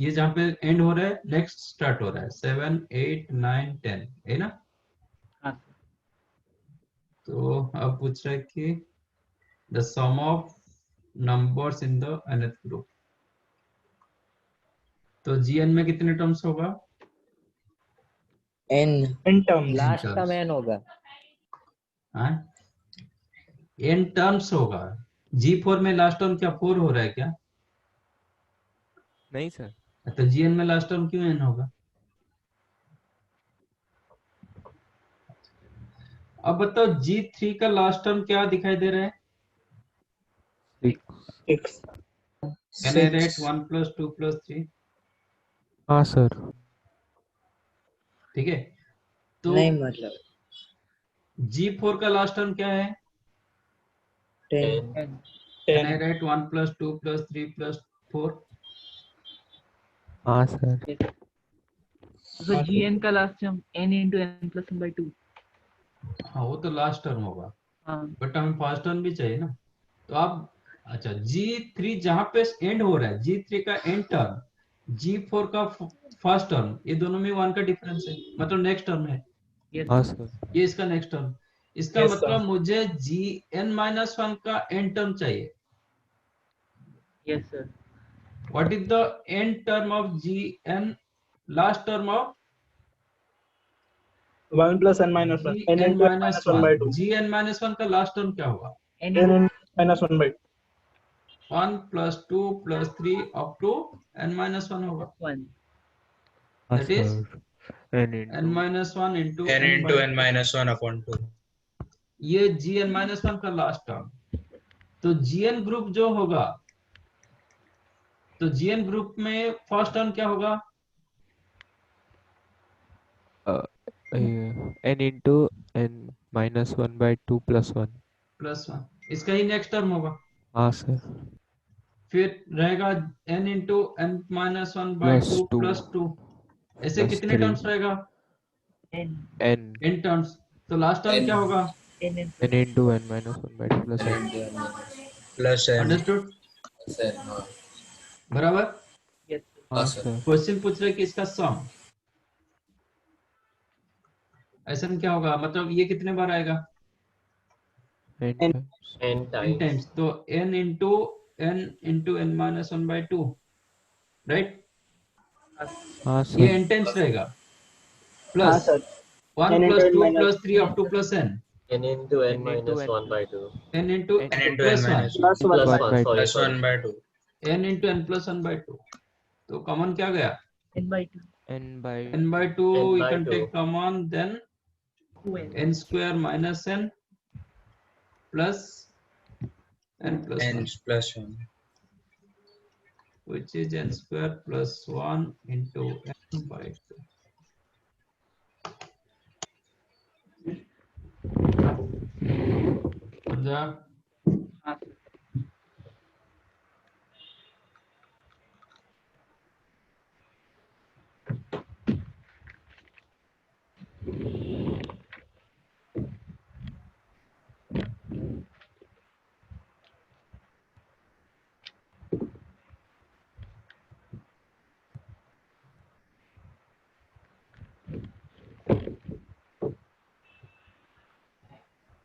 ये जहाँ पे एंड हो रहा है नेक्स्ट स्टार्ट हो रहा है 7 8 9 10 है ना। हाँ। तो अब पूछ रहा है कि the sum of numbers in the nth group, तो gn में कितने टर्म्स होगा? n terms, last term n होगा। हाँ n टर्म्स होगा। G4 में लास्ट टर्म क्या 4 हो रहा है क्या? नहीं सर। तो gn में लास्ट टर्म क्यों n होगा? अब बताओ G3 का लास्ट टर्म क्या दिखाई दे रहा है? 6 Can I write 1 plus 2 plus 3? हाँ सर। ठीक है, तो नहीं मतलब G4 का लास्ट टर्म क्या है? 10 Can I write 1 plus 2 plus 3 plus 4? हाँ सर। तो gn का last term n into n plus 1/2। हाँ वो तो लास्ट टर्म होगा, हाँ बट हमें फर्स्ट टर्म भी चाहिए ना। तो आप अच्छा G3 जहां पे एंड हो रहा है, G3 का एंड टर्म, G4 का फर्स्ट टर्म, ये दोनों में 1 का डिफरेंस है, मतलब नेक्स्ट टर्म है। हाँ सर। ये इसका नेक्स्ट टर्म, इसका Yes, मतलब sir. मुझे Gn-1 का एंड टर्म चाहिए। Yes sir. What is the end term of Gn, last term of 1 plus n minus 1, n Gn into n minus minus 1 by 2, Gn-1 का last term क्या होगा? n n minus 1 by 2. 1 plus 2 plus 3 up to n-1 होगा। 1। हाँ That is sir. n n-1 into n n into by n minus 1 upon 2. ये Gn-1 का last term. तो Gn group जो होगा, तो Gn ग्रुप में फर्स्ट टर्म क्या होगा? n into n minus 1 by 2 plus 1। Plus 1, इसका ही नेक्स्ट टर्म होगा। हाँ सर। फिर रहेगा n into n-1 by plus 2 2 plus 2, ऐसे प्लस कितने 3 टर्म्स रहेगा? n n terms. तो लास्ट टर्म n क्या होगा? n n into n minus 1 by 2 plus n n। into n minus Plus n. Understood? n, हाँ बराबर। यस हाँ हाँ सर सर। क्वेश्चन पूछ रहे कि इसका सम, ऐसा में क्या होगा, मतलब ये कितने बार आएगा? n n times। n n times. Times, तो n into n-1 by 2, right? हाँ ये सर। n टाइम्स रहेगा, हाँ plus sir, 1 n into plus n 2 minus plus 3 up to plus n, n into n n into minus n 1 by 2. n into n n into n plus 1, minus 1. plus 1 Plus by 1, sorry, Plus sorry. 1 by 2. n into n plus 1 by 2, तो common क्या गया? n by 2 n by n by 2 n you by can 2. take common, then 2n n square minus n plus n plus n 1, plus 1. which is n square plus 1 into n by 2. समझा? हाँ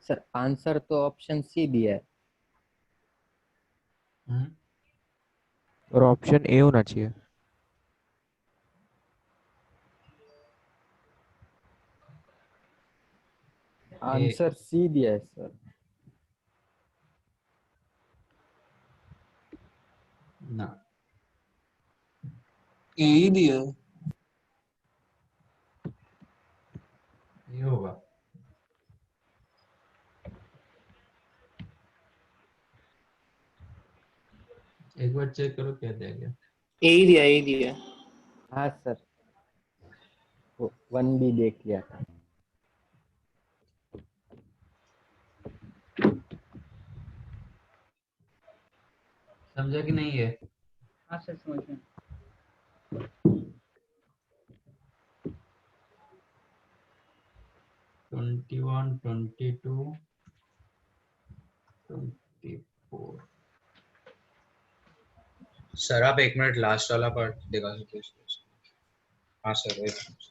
sir answer तो option C भी है। और option A होना चाहिए। Answer C दिया है सर। ना ए ही दिया है। ये होगा। एक बार चेक करो क्या दिया गया। यही दिया। हाँ सर, वो 1B देख लिया था। समझा कि नहीं है? हाँ सर समझ गए। 21, 22, 24। सर आप 1 मिनट लास्ट वाला पार्ट दिखा सकते हो? हाँ सर, एक minute.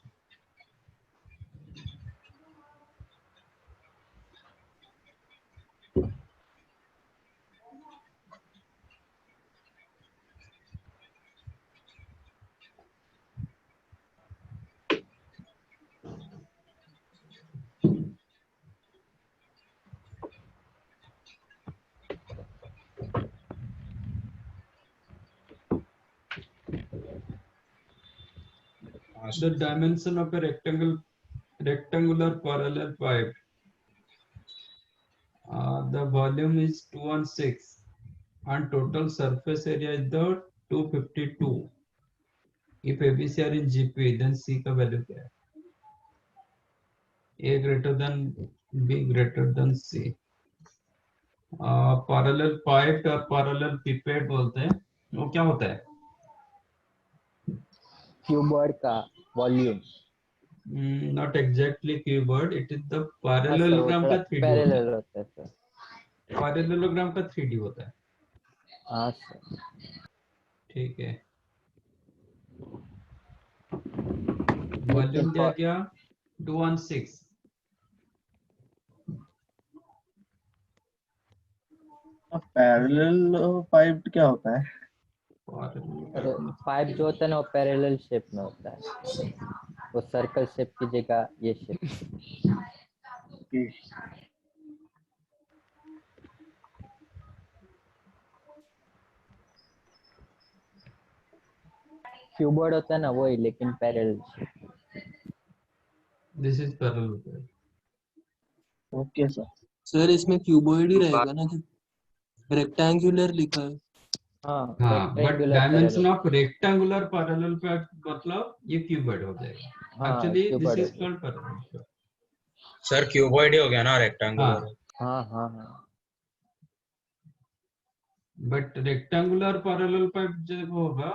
The dimension of a rectangular parallel pipe. The volume is 216 and total surface area is the 252. If ABC are in GP, then C का वैल्यू क्या है? A greater than B greater than C. Parallel pipe और parallel pipette बोलते हैं। वो क्या होता है? क्यूबॉइड का volume. Not exactly cuboid. It is the हाँ सर, वो parallelogram थोड़ा का 3D होता है। पैरेलल होता है सर। पैरेललोग्राम का 3D होता है। हाँ सर। ठीक है। वॉल्यूम क्या क्या? 216। पैरेलल पाइप क्या होता है? पाइप जो होता है ना वो पैरेलल शेप में होता है, वो सर्कल शेप की जगह ये शेप। क्यूबॉइड होता है ना वही, लेकिन parallel shape. This is parallel. Okay sir. Sir इसमें क्यूबॉइड ही रहेगा ना, कि रेक्टेंगुलर लिखा है। हाँ, but dimension of rectangular parallel pipe मतलब ये क्यूबॉइड हो जाएगा। Actually this is called parallel. Sir cuboid ही हो गया ना, रेक्टेंगुलर। हाँ हाँ हाँ। बट रेक्टेंगुलर पैरेलल पाइप जब होगा,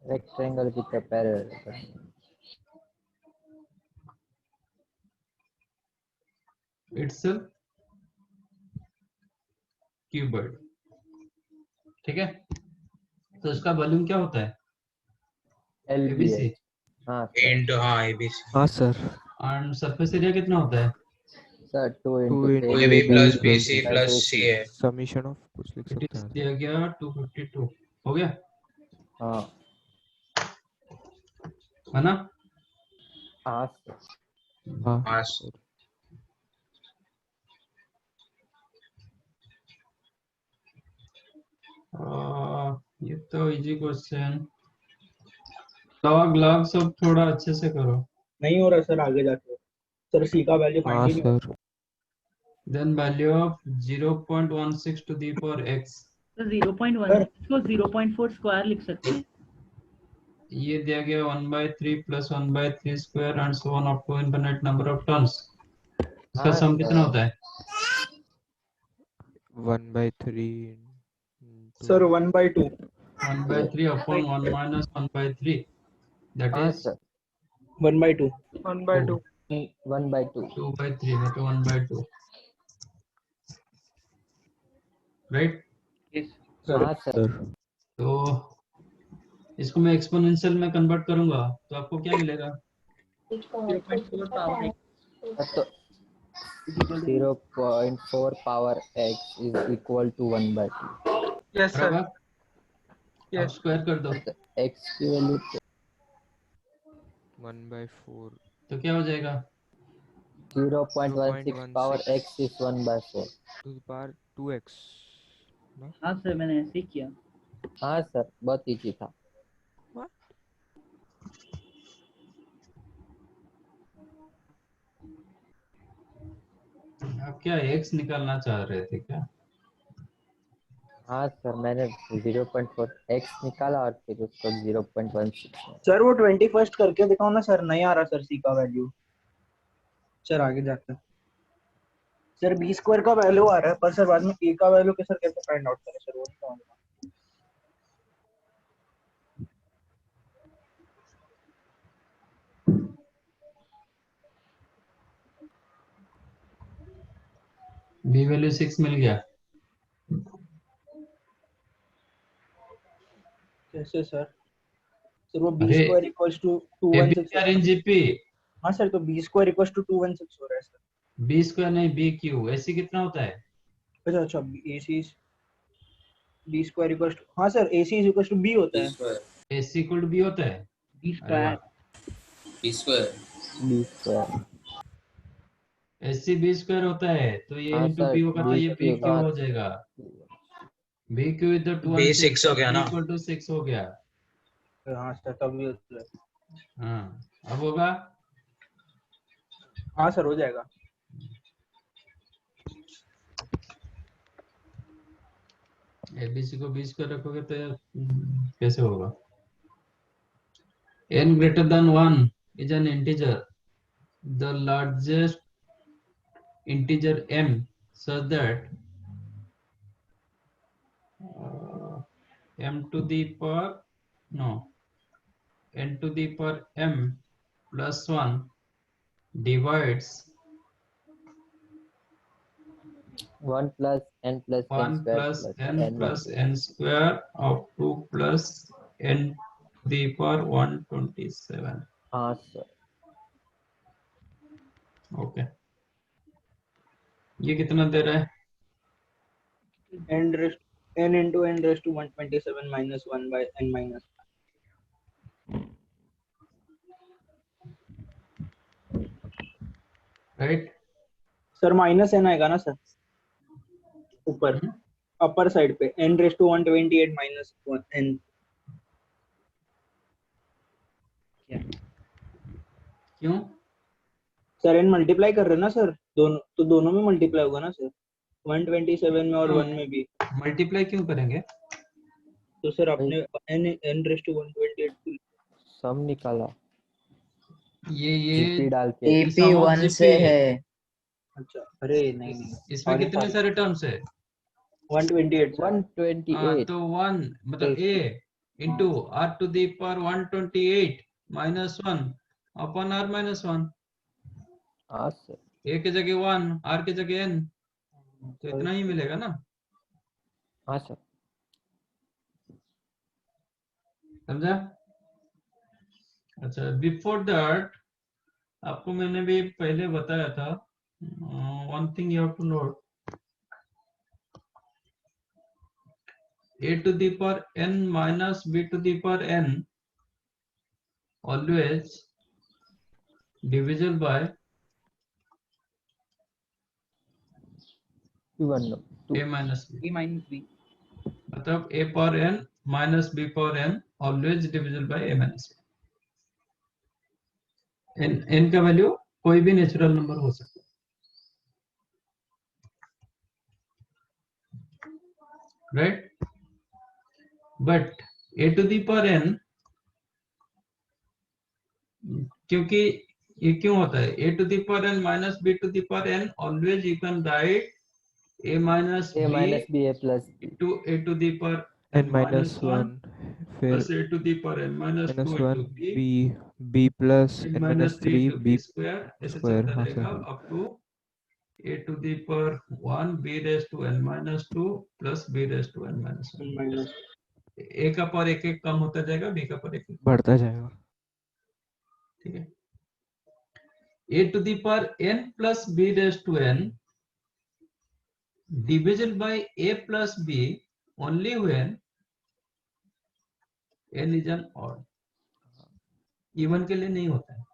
रेक्टेंगल की तरह पैरेलल। It's cuboid. ठीक है, तो इसका वॉल्यूम क्या होता है? ABC। हाँ इनटू ABC। हाँ सर। एंड सरफेस एरिया कितना होता है? Sir 2 into AB plus BC plus C है। समीशन ऑफ कुछ लिख सकते हैं। दिया गया 252 हो गया। हाँ है ना? हाँ सर। हाँ। ये तो इजी क्वेश्चन। लॉग सब थोड़ा अच्छे से करो। नहीं हो रहा सर आगे जाके। सर सी का वैल्यू फाइंड ही नहीं हो रहा। Then value of 0.16 to the power x। तो 0.1 को 0.4 स्क्वायर लिख सकते हैं। ये दिया गया 1/3 plus 1/3 square and so on up to infinite number of terms। इसका सम कितना होता है? 1/3 sir 1/2। 1/3 upon 1 minus 1/3 that is 1/2। 1/2। 1/2। 2/3 मतलब 1/2 राइट? हाँ सर। तो इसको मैं एक्सपोनेंशियल में कन्वर्ट करूंगा तो आपको क्या मिलेगा? 0.4 पावर x। तो 0.4 power x is equal to 1/2। Yes sir. अब स्क्वायर कर दो। x की वैल्यू 1/4 तो क्या हो जाएगा? 0.16 power x is 1/4 to the power 2x ना? हाँ सर मैंने ऐसे ही किया। हाँ सर बहुत इजी था। आप क्या x निकालना चाह रहे थे क्या? हाँ सर मैंने 0.4 x निकाला और फिर उसको 0.16 सर वो 21st करके दिखाओ ना सर, नहीं आ रहा सर सी का वैल्यू। सर आगे जाकर सर बी स्क्वायर का वैल्यू आ रहा है, पर सर बाद में ए का वैल्यू के सर कैसे फाइंड आउट करें सर, वो नहीं समझ रहा। b वैल्यू 6 मिल गया। कैसे सर? सर वो बी अरे square equals to ab 216। In gp हाँ सर, तो बी स्क्वायर इक्वल्स टू 216 हो रहा है सर। b स्क्वायर नहीं b क्यू, ऐसी कितना होता है? अच्छा अच्छा, a c b square equals to, हाँ sir a c is equals to b होता बी है। Square ac equal to b होता है। बी अरे वाह, square b square b square. ac b square होता है, तो ये हाँ इंटू सर b होगा तो ये b क्यू हाँ हो जाएगा। b Q is the B 216 6 हो गया b ना। इक्वल टू 6 हो गया। हाँ सर तब भी होता है। हाँ अब होगा। हाँ सर हो जाएगा। abc को b स्क्वायर रखोगे तो कैसे होगा? n greater than 1 is an integer, the largest integer m such that m to the power no n to the power m plus 1 divides 1 plus n plus n 1 square plus plus n n plus into n square up to plus n to the power 127. हाँ sir. Okay, ये कितना दे रहा है? n into n raised to 127 minus 1 by n minus 1। Right sir minus n आएगा ना sir ऊपर upper side पे, n rest to 128 minus n। क्यों? सर n मल्टीप्लाई कर रहे हैं ना सर, दोनों तो दोनों में मल्टीप्लाई होगा ना सर, 127 में और 1 में भी। मल्टीप्लाई क्यों करेंगे? तो सर आपने n रेस्ट टू 128 सम निकाला ये GP डाल के AP 1 से है। अच्छा अरे नहीं नहीं, इसमें कितने सारे टर्म्स है? 128 सर। 128 तो 1 मतलब a into r to the power 128 minus 1 upon r minus 1। हाँ सर। a के जगह 1 r के जगह n, तो इतना ही मिलेगा ना। हाँ सर। समझा? अच्छा, बिफोर दैट आपको मैंने भी पहले बताया था, one thing you have to note, a to the power n minus b to the power n always divisible by a minus b। मतलब a power n minus b power n always divisible by a minus b। n का value कोई भी natural number हो सकता है, right? But a to the power n, क्योंकि ये क्यों होता है a to the power n minus b to the power n, always you can write a minus b a plus b to a to the power n minus 1 फिर plus a to the power n minus 2 -1 into b b plus n n minus minus 3 3 to b b square, ऐसे square। चलता हाँ रहेगा sir. up to a to the power 1 b raised to n minus 2 plus b raised to n minus 1। a का power एक एक कम होता जाएगा, b का पावर एक एक बढ़ता जाएगा। ठीक है। a to the power n plus b raised to n divisible by a plus b only when n is an odd। Even के लिए नहीं होता है।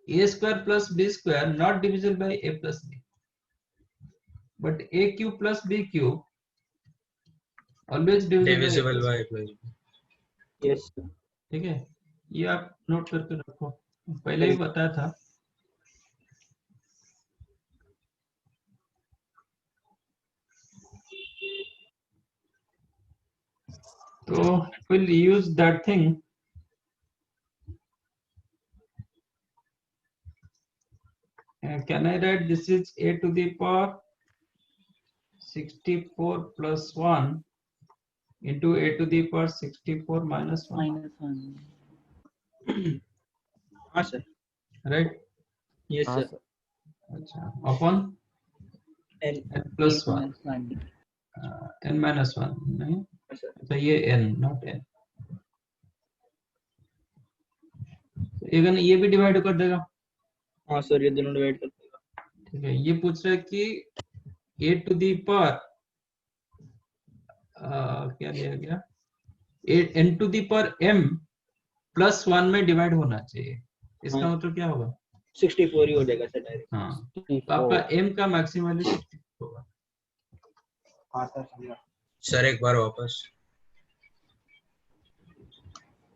a square plus b square not divisible by a plus b, but a cube plus b cube always divisible by a plus b. Yes ठीक है, ये आप note करके रखो, पहले ही बताया था। तो we'll use that thing. Can I write this is a to the power 64 plus 1 into a to the power 64 minus 1? हाँ सर Right? यस हाँ सर सर अच्छा, upon n n plus 1 n minus 1 नहीं, अच्छा ये n not n, ये भी divide कर देगा। हाँ सर ये दोनों डिवाइड कर देगा। ठीक है, ये पूछ रहा है कि a to the power क्या दिया गया, n to the power m plus 1 में डिवाइड होना चाहिए, इसका मतलब क्या होगा 64 ही हो जाएगा सर डायरेक्ट। हाँ, तो आपका m का मैक्सिमम वैल्यू 64 होगा। हाँ सर समझा। सर एक बार वापस,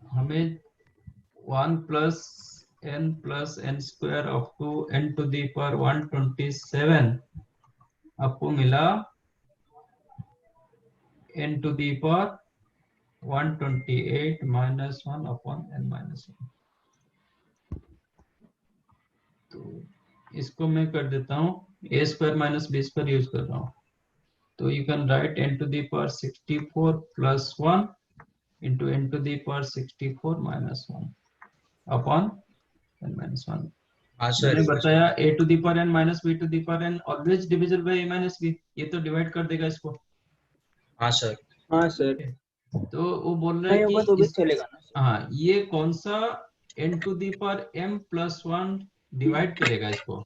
हमें 1 plus n square up to n to the power 127 आपको मिला n to the power 128 minus 1 upon n minus 1। तो इसको मैं कर देता हूँ a square minus b square use कर रहा हूँ, तो you can write n to the power 64 plus 1 into n to the power 64 minus 1 upon n minus 1। हाँ सर मैंने बताया a to the power n minus b to the power n always divisible by a minus b, ये तो divide कर देगा इसको। हाँ sir हाँ सर तो वो बोल रहा है कि तो भी चलेगा ना। हाँ, ये कौन सा n to the power m plus 1 divide करेगा इसको,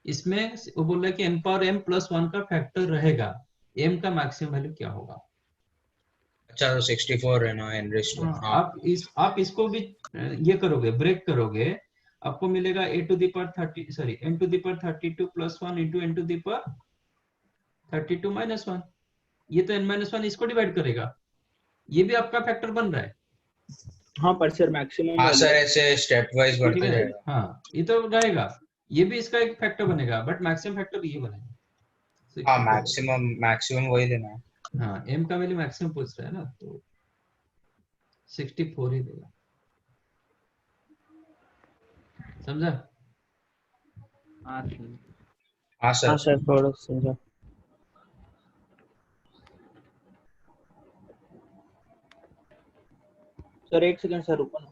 इसमें वो बोल रहा है कि n पावर m plus 1 का फैक्टर रहेगा, m का मैक्सिमम वैल्यू क्या होगा। अच्छा तो 64 है ना n रेज़ टू। हाँ आप इसको भी ये करोगे, ब्रेक करोगे, आपको मिलेगा a to the power 30 sorry n to the power 32 plus 1 into n to the power 32 minus 1, ये तो n minus 1 इसको डिवाइड करेगा, ये भी आपका फैक्टर बन रहा है। हाँ पर सर मैक्सिमम हाँ सर ऐसे स्टेप वाइज बढ़ता जाएगा। हाँ ये तो रहेगा, ये भी इसका एक फैक्टर बनेगा, बट मैक्सिमम फैक्टर ये बनेगा। हाँ मैक्सिमम वही देना है। हाँ m का वैल्यू मैक्सिमम पूछ रहा है ना, तो 64 ही देगा, समझा। हाँ सर थोड़ा समझा। सर एक सेकंड सर रुको ना।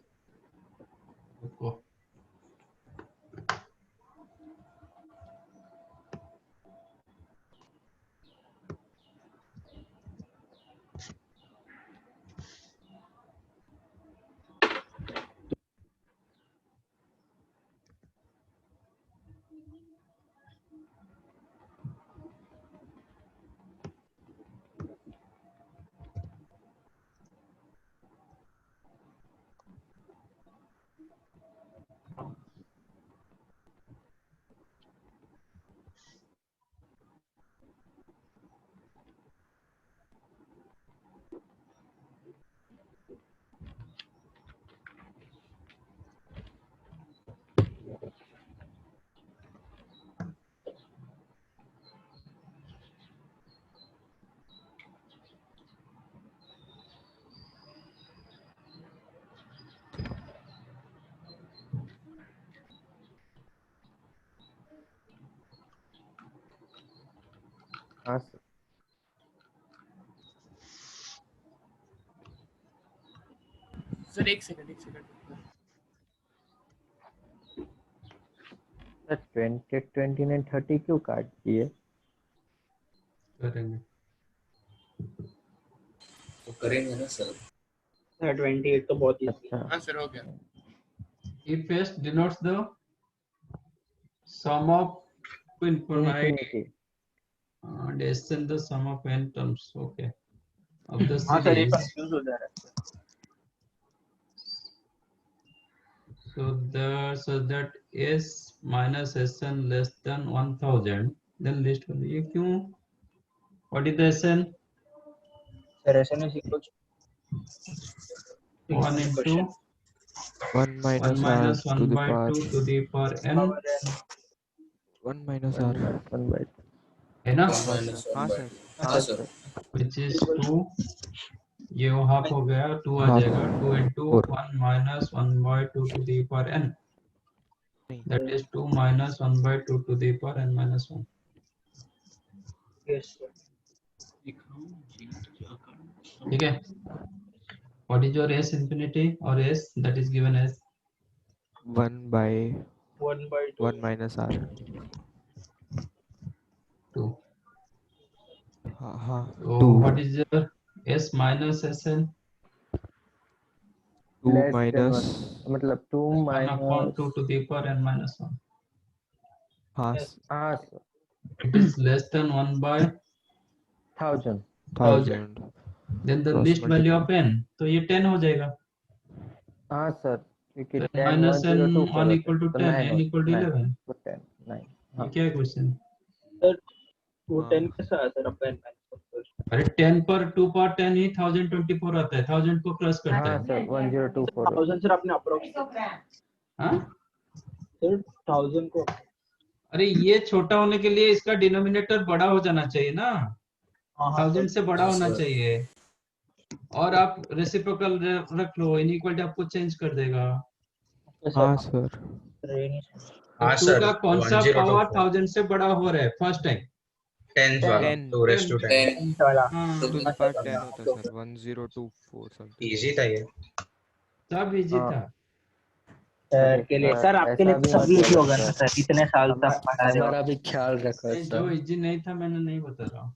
हाँ सर सर एक सेकंड सर 20 29 30 क्यों काट दिए। करेंगे तो करेंगे ना सर। 28 तो बहुत ही अच्छा हाँ सर हो गया। if s denotes the sum of infinity and s and the sum of n terms, okay, of the हाँ सर ये series कंफ्यूज हो जा रहा है। So that S minus Sn less than 1000, then list value. ये क्यों? What is the Sn? Sir, SN is equal to 1 into 1 1 minus r minus to 1 the by power 2 to the power n. 1 minus r. 1 by है ना? 1 minus 1 हाँ by sir 2. हाँ sir. Which is 2. ये half हो गया, 2 आ Half. जाएगा, 2 into 4. 1 minus 1 by 2 to the power n. नहीं That is 2 minus 1 by 2 to the power n minus 1. yes sir. ठीक है? What is your S infinity or S that is given as 1 by 1 by 2. 1 minus r. 2? हाँ So 2 what is your S minus Sn? 2 less than minus 1 मतलब 2 1 upon minus 2 to the power n minus 1. हाँ हाँ sir, It is less than 1 by 1000 1000 then the cross least value of multiply. n. तो ये 10 हो जाएगा. हाँ sir क्योंकि So 10 minus n 1024 1 होता equal है to तो 10, 9 n equal to 11. तो 10 9 ये हाँ क्या है क्वेश्चन? सर वो हाँ 10 कैसा आया सर अपन अरे 10 पर 2 पर 10 ही 1024 आता है, 1000 को क्रॉस करता हाँ है. सर 1024 होता 1000 सर आपने अप्रोक्स हाँ? सर 1000 को अरे ये छोटा होने के लिए इसका डिनोमिनेटर बड़ा हो जाना चाहिए ना, हाँ 1000 से बड़ा हाँ होना सर. चाहिए. और आप रेसिप्रोकल रख लो, इनइक्वालिटी आपको चेंज कर देगा. हाँ सर सर ये नहीं समझ हाँ तो 2 सर. का कौन सा पावर 1024 1000 से बड़ा हो रहा है फर्स्ट टाइम? 10th वाला 10 2 raised to 10. 10 वाला हाँ, to the हाँ power सर. 10 होता है सर 1024 something. इजी था ये. सब इजी हाँ था. सर के लिए सर आपके लिए ऐसा भी सब मत इजी बोलो होगा ना सर सर इतने साल से आप पढ़ा रहे हो. हमारा भी ख्याल रखो नहीं, जो सर इजी नहीं था मैंने नहीं बता रहा हूँ.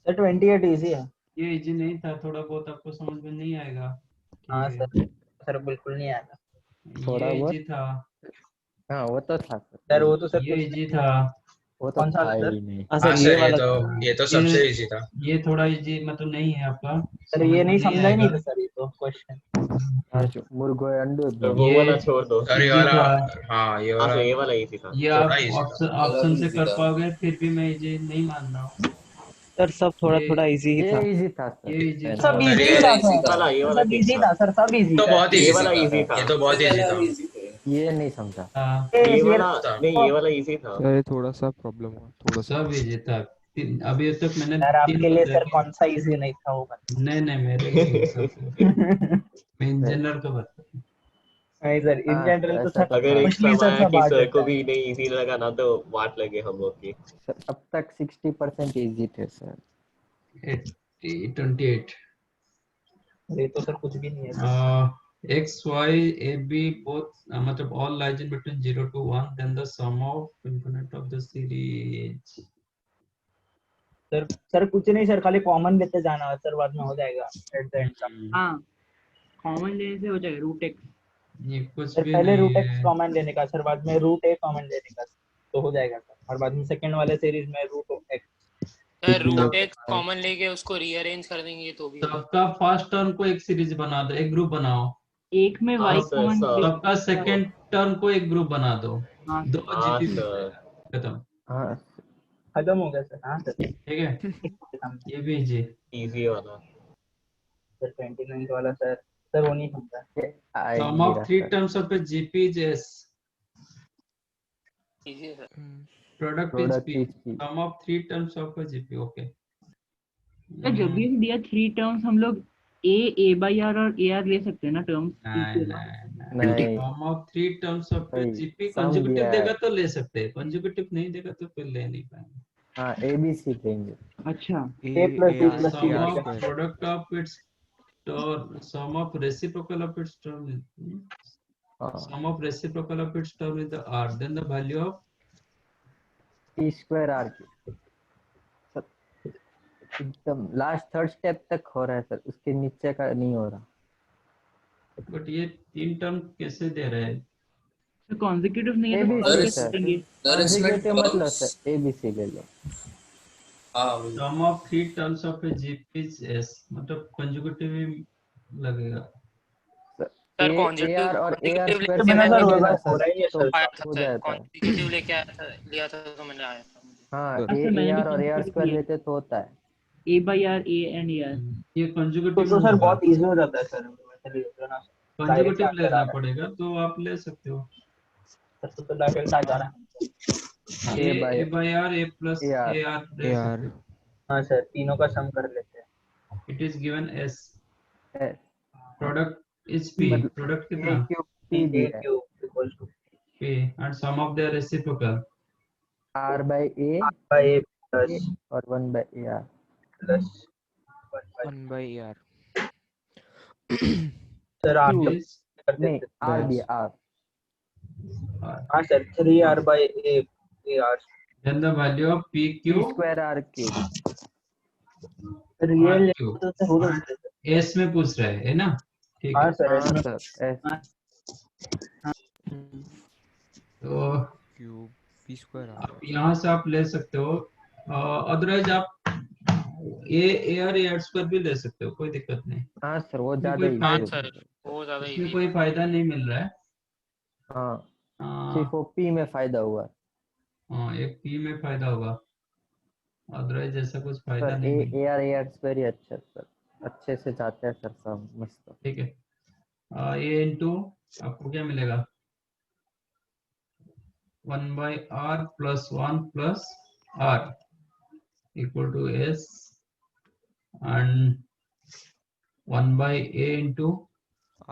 सर 28 इजी है. ये इजी नहीं था, थोड़ा बहुत आपको समझ में नहीं आएगा. हाँ ठीक है. सर बिल्कुल नहीं आएगा. थोड़ा ये बहुत इजी था. हाँ वो तो था सर वो तो सर ये कुछ इजी था. वो तो कौन सा था सर? ही नहीं हाँ हाँ सर ये सर ये वाला तो ये तो सबसे इजी था. ये थोड़ा इजी मतलब नहीं है आपका. सर समझ ये में नहीं समझा ही नहीं आएगा. था सर ये तो क्वेश्चन. मुर्गो अंडू तो वो ये वाला छोड़ दो. सर ये इजी वाला. था. हाँ ये हाँ वाला सर ये वाला इजी था. ये आप थोड़ा इजी था. ऑप्शन से easy कर था. पाओगे, फिर भी मैं इजी नहीं मान रहा हूँ. सर सब थोड़ा ये थोड़ा इजी ही था. ये इजी था सर ये इजी था. सब इजी ये था easy सर. था. ये वाला सब ठीक इजी था. था सर सब इजी तो था. बहुत ये इजी वाला था. easy था. ये तो बहुत इजी था. easy थे. ये नहीं समझा हाँ, ये वाला था. नहीं ये वाला इजी था. सर ये थोड़ा सा प्रॉब्लम हुआ थोड़ा सा. सब इजी था. अभी तक मैंने सर 3 आपके लिए बताया. सर कौन सा इजी नहीं था वो बता. नहीं नहीं, मेरे लिए सब मैं इंजीनियर का बता. नहीं सर इन हाँ, जनरल तो ऐसा सर अगर एक मोस्टली समय सर आया सब कि आ सर जाता को है. भी नहीं इजी लगा ना तो वाट लगे हम लोग की. सर अब तक 60% इजी थे सर. 28. ये तो सर कुछ भी नहीं है sir. X, Y, A, B both मतलब all lies in between 0 to 1, then the sum of component of the series. Sir कुछ नहीं सर खाली कॉमन लेते जाना सर बाद में हो जाएगा एट द एंड का. हाँ कॉमन लेने से हो जाएगा रूट एक्स. ये कुछ सर भी पहले नहीं रूट एक्स है. कॉमन लेने का सर बाद में रूट ए कॉमन लेने का तो हो जाएगा सर. और बाद में सेकंड वाले सीरीज में root X. Sir root X common लेके उसको रीअरेंज कर देंगे तो भी. सबका फर्स्ट टर्म को एक सीरीज बना दो, एक ग्रुप बनाओ. एक में वाई सर, कॉमन. सबका सेकंड टर्म को एक ग्रुप बना दो. हाँ दो हाँ जीपी सर. खत्म. हाँ खत्म हो गया सर. हाँ सर ठीक है. ये भी इजी. इजी वाला. सर 29 वाला सर वो नहीं समझा. Sum of 3 terms of a GP is S. Easy है sir. Product is Product P. is P. Sum of 3 terms of a GP. Okay. Sir जब भी दिया 3 टर्म्स हम लोग ए बाई आर और ए आर ले सकते हैं ना टर्म्स. नहीं Sum of 3 terms of a भाई, GP sum consecutive दिया है. देगा तो ले सकते हैं, consecutive नहीं देगा तो फिर ले नहीं पाएंगे. हाँ ABC लेंगे. अच्छा A plus B plus Sum C of square. product of its term, sum of reciprocal of its term is हाँ sum of reciprocal of its term is the R. Then the value of T square R की sir एकदम last third step तक हो रहा है sir. उसके नीचे का नहीं हो रहा. बट ये 3 टर्म कैसे दे रहे हैं? सर कॉन्जिक्यूटिव नहीं है ABC तो सर, सर. देंगे. सर इसमें कॉन्जिक्यूटिव मतलब terms. सर ABC ले लो. हाँ वही. Sum of 3 terms of a GP is S. मतलब consecutive ही लगेगा. सर AR और AR कॉन्जिक्यूटिव स्क्वायर लेके से मैंने सर नहीं होगा लेना हो सर, रहा है ये तो सर आया था हो सर, जाता है। कॉन्जिक्यूटिव लेके आया था, लिया था तो मैंने आया था मुझे। हाँ सर, सर मैंने AR भी और AR कंसिडर स्क्वायर किया लेते तो होता है। A by R A and AR। ये कंजुगेटिव तो सर होगा, बहुत इजी हो जाता है सर वैसे भी ना, डायरेक्ट कंजुगेटिव आंसर आ लेना रहा पड़ेगा तो आप ले सकते हो। है सर, तो डायरेक्ट आ जा रहा है। A A by by R A plus AR A R ले AR सकते हो। हाँ सर तीनों का सम कर लेते हैं। इट इज गिवन एस, है, प्रोडक्ट इज पी, मतलब प्रोडक्ट A कितना क्यूब P A दिया है, cube equals to P and sum of their reciprocal R by A by A plus और 1 by AR। Plus 1 by AR। Sir आप Q is कर नहीं, देते R हैं। दिया R। हाँ sir 3R by A AR then the value of P P Q square R cube. Real are तो cube sir हो सकता है। एस में पूछ रहे है ना, ठीक हाँ है। सर हाँ इसमें सर S तो क्यूब P स्क्वायर R। आप यहाँ से आप ले सकते हो, अदरवाइज आप A R A R square भी ले सकते हो, कोई दिक्कत नहीं। हाँ सर वो इसमें ज्यादा कोई इजी हाँ फायदा, होता सर है। वो ज्यादा इसमें इजी कोई है। फायदा नहीं मिल रहा है। हाँ हाँ सिर्फ वो P में फायदा हुआ हाँ, एक पी में फायदा होगा, अदरवाइज ऐसा कुछ फायदा सर। नहीं मिल रहा। AR AR स्क्वायर ही अच्छा है सर, अच्छे से जाते हैं सर सब मस्त। ठीक है, ए इंटू आपको क्या मिलेगा 1 by r plus 1 plus r equal to s and 1 by a into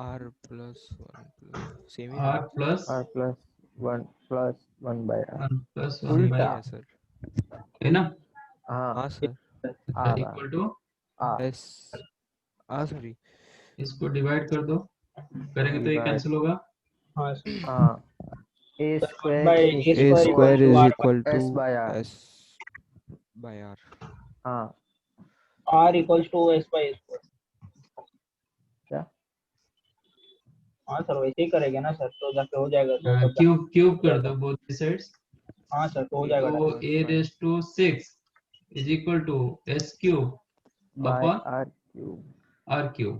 R plus 1 plus same he r plus R plus 1 by R 1 plus 1 by same उल्टा ही है सर। है ना, हाँ हाँ सर। अच्छा R equal to R S sorry इसको divide कर दो, करेंगे तो ये डिवाइड कैंसिल होगा। हाँ सर हाँ A by square A A square square equal is to equal to S by R। S by R। हाँ R equals to S by square. क्या हाँ सर वैसे ही करेंगे ना सर, तो जाके हो जाएगा तो क्यूब क्यूब कर दो बोथ साइड्स, हाँ सर तो हो जाएगा तो a raised to 6 is equal to s cube by upon R cube r cube।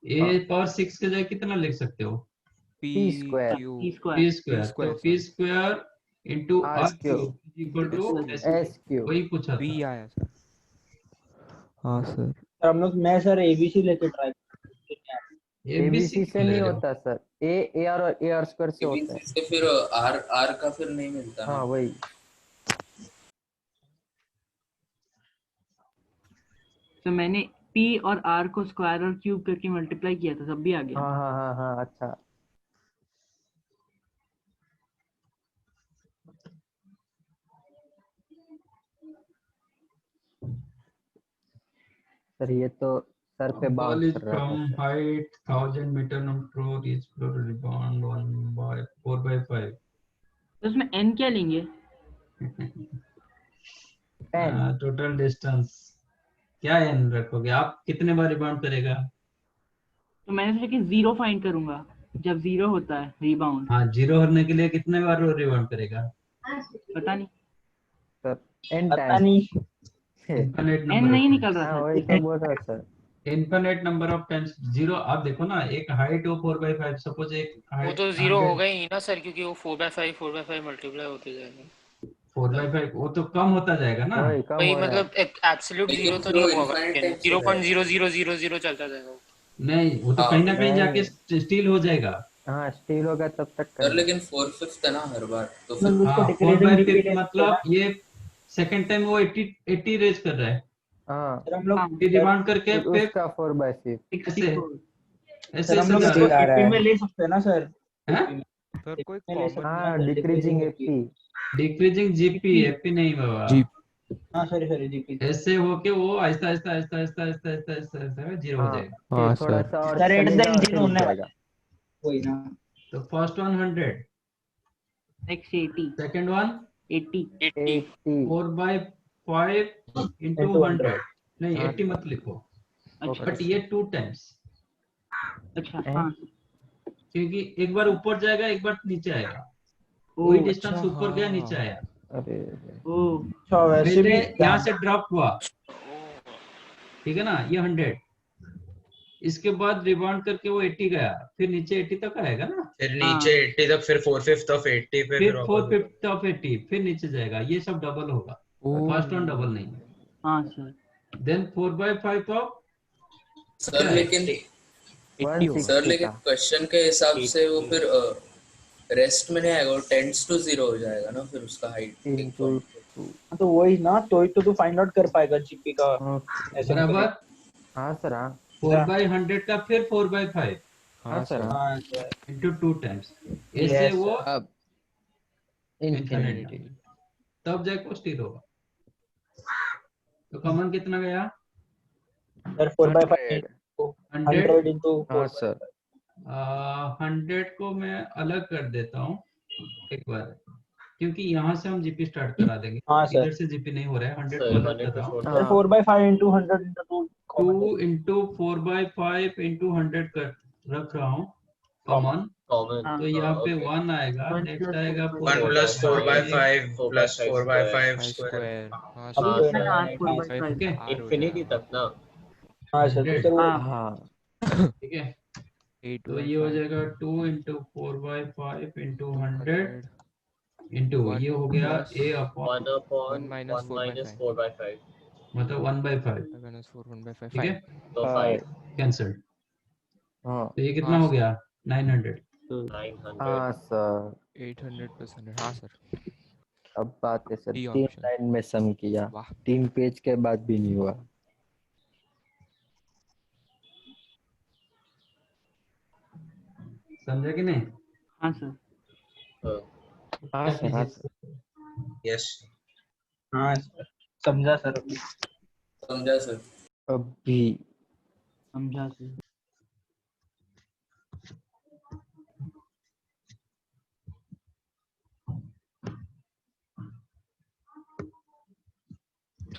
a power 6 के जगह कितना लिख सकते हो P P square cube p square square, तो square p sir. Square into R r cube cube equal to S s S cube वही पूछा P था। आया सर। हाँ सर। सर हम लोग मैं सर ABC लेके ट्राई ABC ABC से क्यों ले नहीं रहे हो, होता सर, AR और AR स्क्वायर से होता है। ABC से फिर R का फिर नहीं मिलता हाँ ना। वही तो मैंने P और R को स्क्वायर और क्यूब करके मल्टीप्लाई किया था, तब भी आ गया। हाँ हाँ हाँ हाँ अच्छा। सर ये तो सर पे ball बाउंस is कर रहा था from sir. height 1000 meter on floor is floor rebound 1 by 4 by 5। तो उसमें N क्या लेंगे? N टोटल डिस्टेंस क्या n रखोगे आप, कितने बार रिबाउंड करेगा। तो मैंने सोचा कि 0 फाइंड करूंगा, जब 0 होता है रिबाउंड। हाँ जीरो होने के लिए कितने बार वो रिबाउंड करेगा, पता नहीं, सर N पता टाइम्स नहीं इनफिनिट N नंबर नहीं ऑफ निकल रहा हाँ था। वही तो बोल रहा sir. Infinite number of times zero. आप देखो ना, एक हाइट हो 4/5, सपोज एक वो हाइट तो 0 होगा ही ना सर, क्योंकि वो 4/5 मल्टीप्लाई होते जाएगा। 4/5 वो तो कम होता जाएगा ना। वही कम वही हो रहा है। मतलब एब्सोल्यूट 0 लेकिन तो फिर नहीं वो होगा, इनफाइनाइट टाइम चल जाएगा। 0.0000 चलता जाएगा वो। नहीं वो तो हाँ कहीं ना कहीं नहीं। जाके स्टील हो जाएगा। हाँ स्टील होगा तब तक सर करेंगे। लेकिन 4/5 है ना हर बार, तो उसको फिर हाँ डिक्रीजिंग जीपी 4/5 ले सकते हैं मतलब ना ये सेकंड टाइम वो 80 रेज कर रहा है, हाँ सर। हम लोग हाँ, फिर रिबाउंड करके फिर फिर उसका 4/6 ऐसे 64। ऐसे सर हम लोग ऐसे इसको जा रहा है। AP में ले सकते हैं ना सर। हैं? AP में सर कोई ले सकते कॉमन हैं हाँ sir, decreasing decreasing AP। Decreasing GP AP नहीं बाबा, जी हाँ सॉरी सॉरी जीपी ऐसे होके वो आहिस्ता आहिस्ता आहिस्ता आहिस्ता आहिस्ता आहिस्ता आहिस्ता आहिस्ता जीरो हो हाँ जाएगा। फिर हाँ थोड़ा सर। सा और सर एट द चलेगा एंड और जीरो फिर रुक होने वाला जाएगा। है वही ना। तो first one 100, Next 80 second one 80 80 4/5 into Into 100, 100 नहीं हाँ 80 मत लिखो, अच्छा बट ये 2 टाइम्स, अच्छा हैं? हाँ क्योंकि एक बार ऊपर जाएगा एक बार नीचे आएगा, ओ वही अच्छा डिस्टेंस ऊपर गया नीचे हाँ। आया। अरे ओ अच्छा वैसे पहले भी यहाँ से ड्रॉप हुआ, ठीक है ना, ये 100 इसके बाद रिबाउंड करके वो 80 गया, फिर नीचे 80 तक आएगा ना, फिर नीचे 80 तक, फिर 4/5 ऑफ 80 पे फिर फिर वापस 4/5 ऑफ 80 फिर नीचे जाएगा, ये सब डबल होगा, फर्स्ट वन डबल नहीं है। हाँ सर। देन 4/5 ऑफ सर लेकिन क्वेश्चन के हिसाब से वो फिर रेस्ट में नहीं आएगा, वो टेंड्स टू 0 हो जाएगा ना फिर उसका हाइट। तो वही ना, तो ही तो तू फाइंड आउट कर पाएगा जीपी का ऐसे बराबर। हाँ सर हाँ 4/100 का फिर 4/5 हाँ सर हाँ into 2 times, ऐसे वो अब infinity, तब जाके वो स्थिर होगा। तो कॉमन कितना गया? सर 4/5 100 into हाँ सर 100 को मैं अलग कर देता हूँ एक बार, क्योंकि यहाँ से हम जीपी स्टार्ट करा देंगे। हाँ सर। इधर से जीपी नहीं हो रहा है, 100 को अलग कर रहा हूँ। Sir 4/5 into 100 into 2 2 into 4/5 into 100 कर रख रहा हूँ कॉमन। तो यहाँ पे 1 आएगा, नेक्स्ट आएगा 1 plus 4/5 plus 4/5 स्क्वायर। इंफिनिटी तक ना। हाँ सर। हाँ ठीक है, तो ये हो जाएगा 2 into 4/5 into 100 into ये हो गया a upon 1 minus 4/5 मतलब 1/5, 1/5 ठीक है, तो 5 कैंसल। हाँ तो ये कितना हो गया? 900। 900 हाँ सर 800 + 100 हाँ सर। अब बात है सर, D 3 option। लाइन में सम किया, वाह 3 पेज के बाद भी नहीं हुआ। समझा कि नहीं? हाँ सर। हाँ सर हाँ सर यस हाँ सर समझा सर। समझा सर। अब भी समझा सर।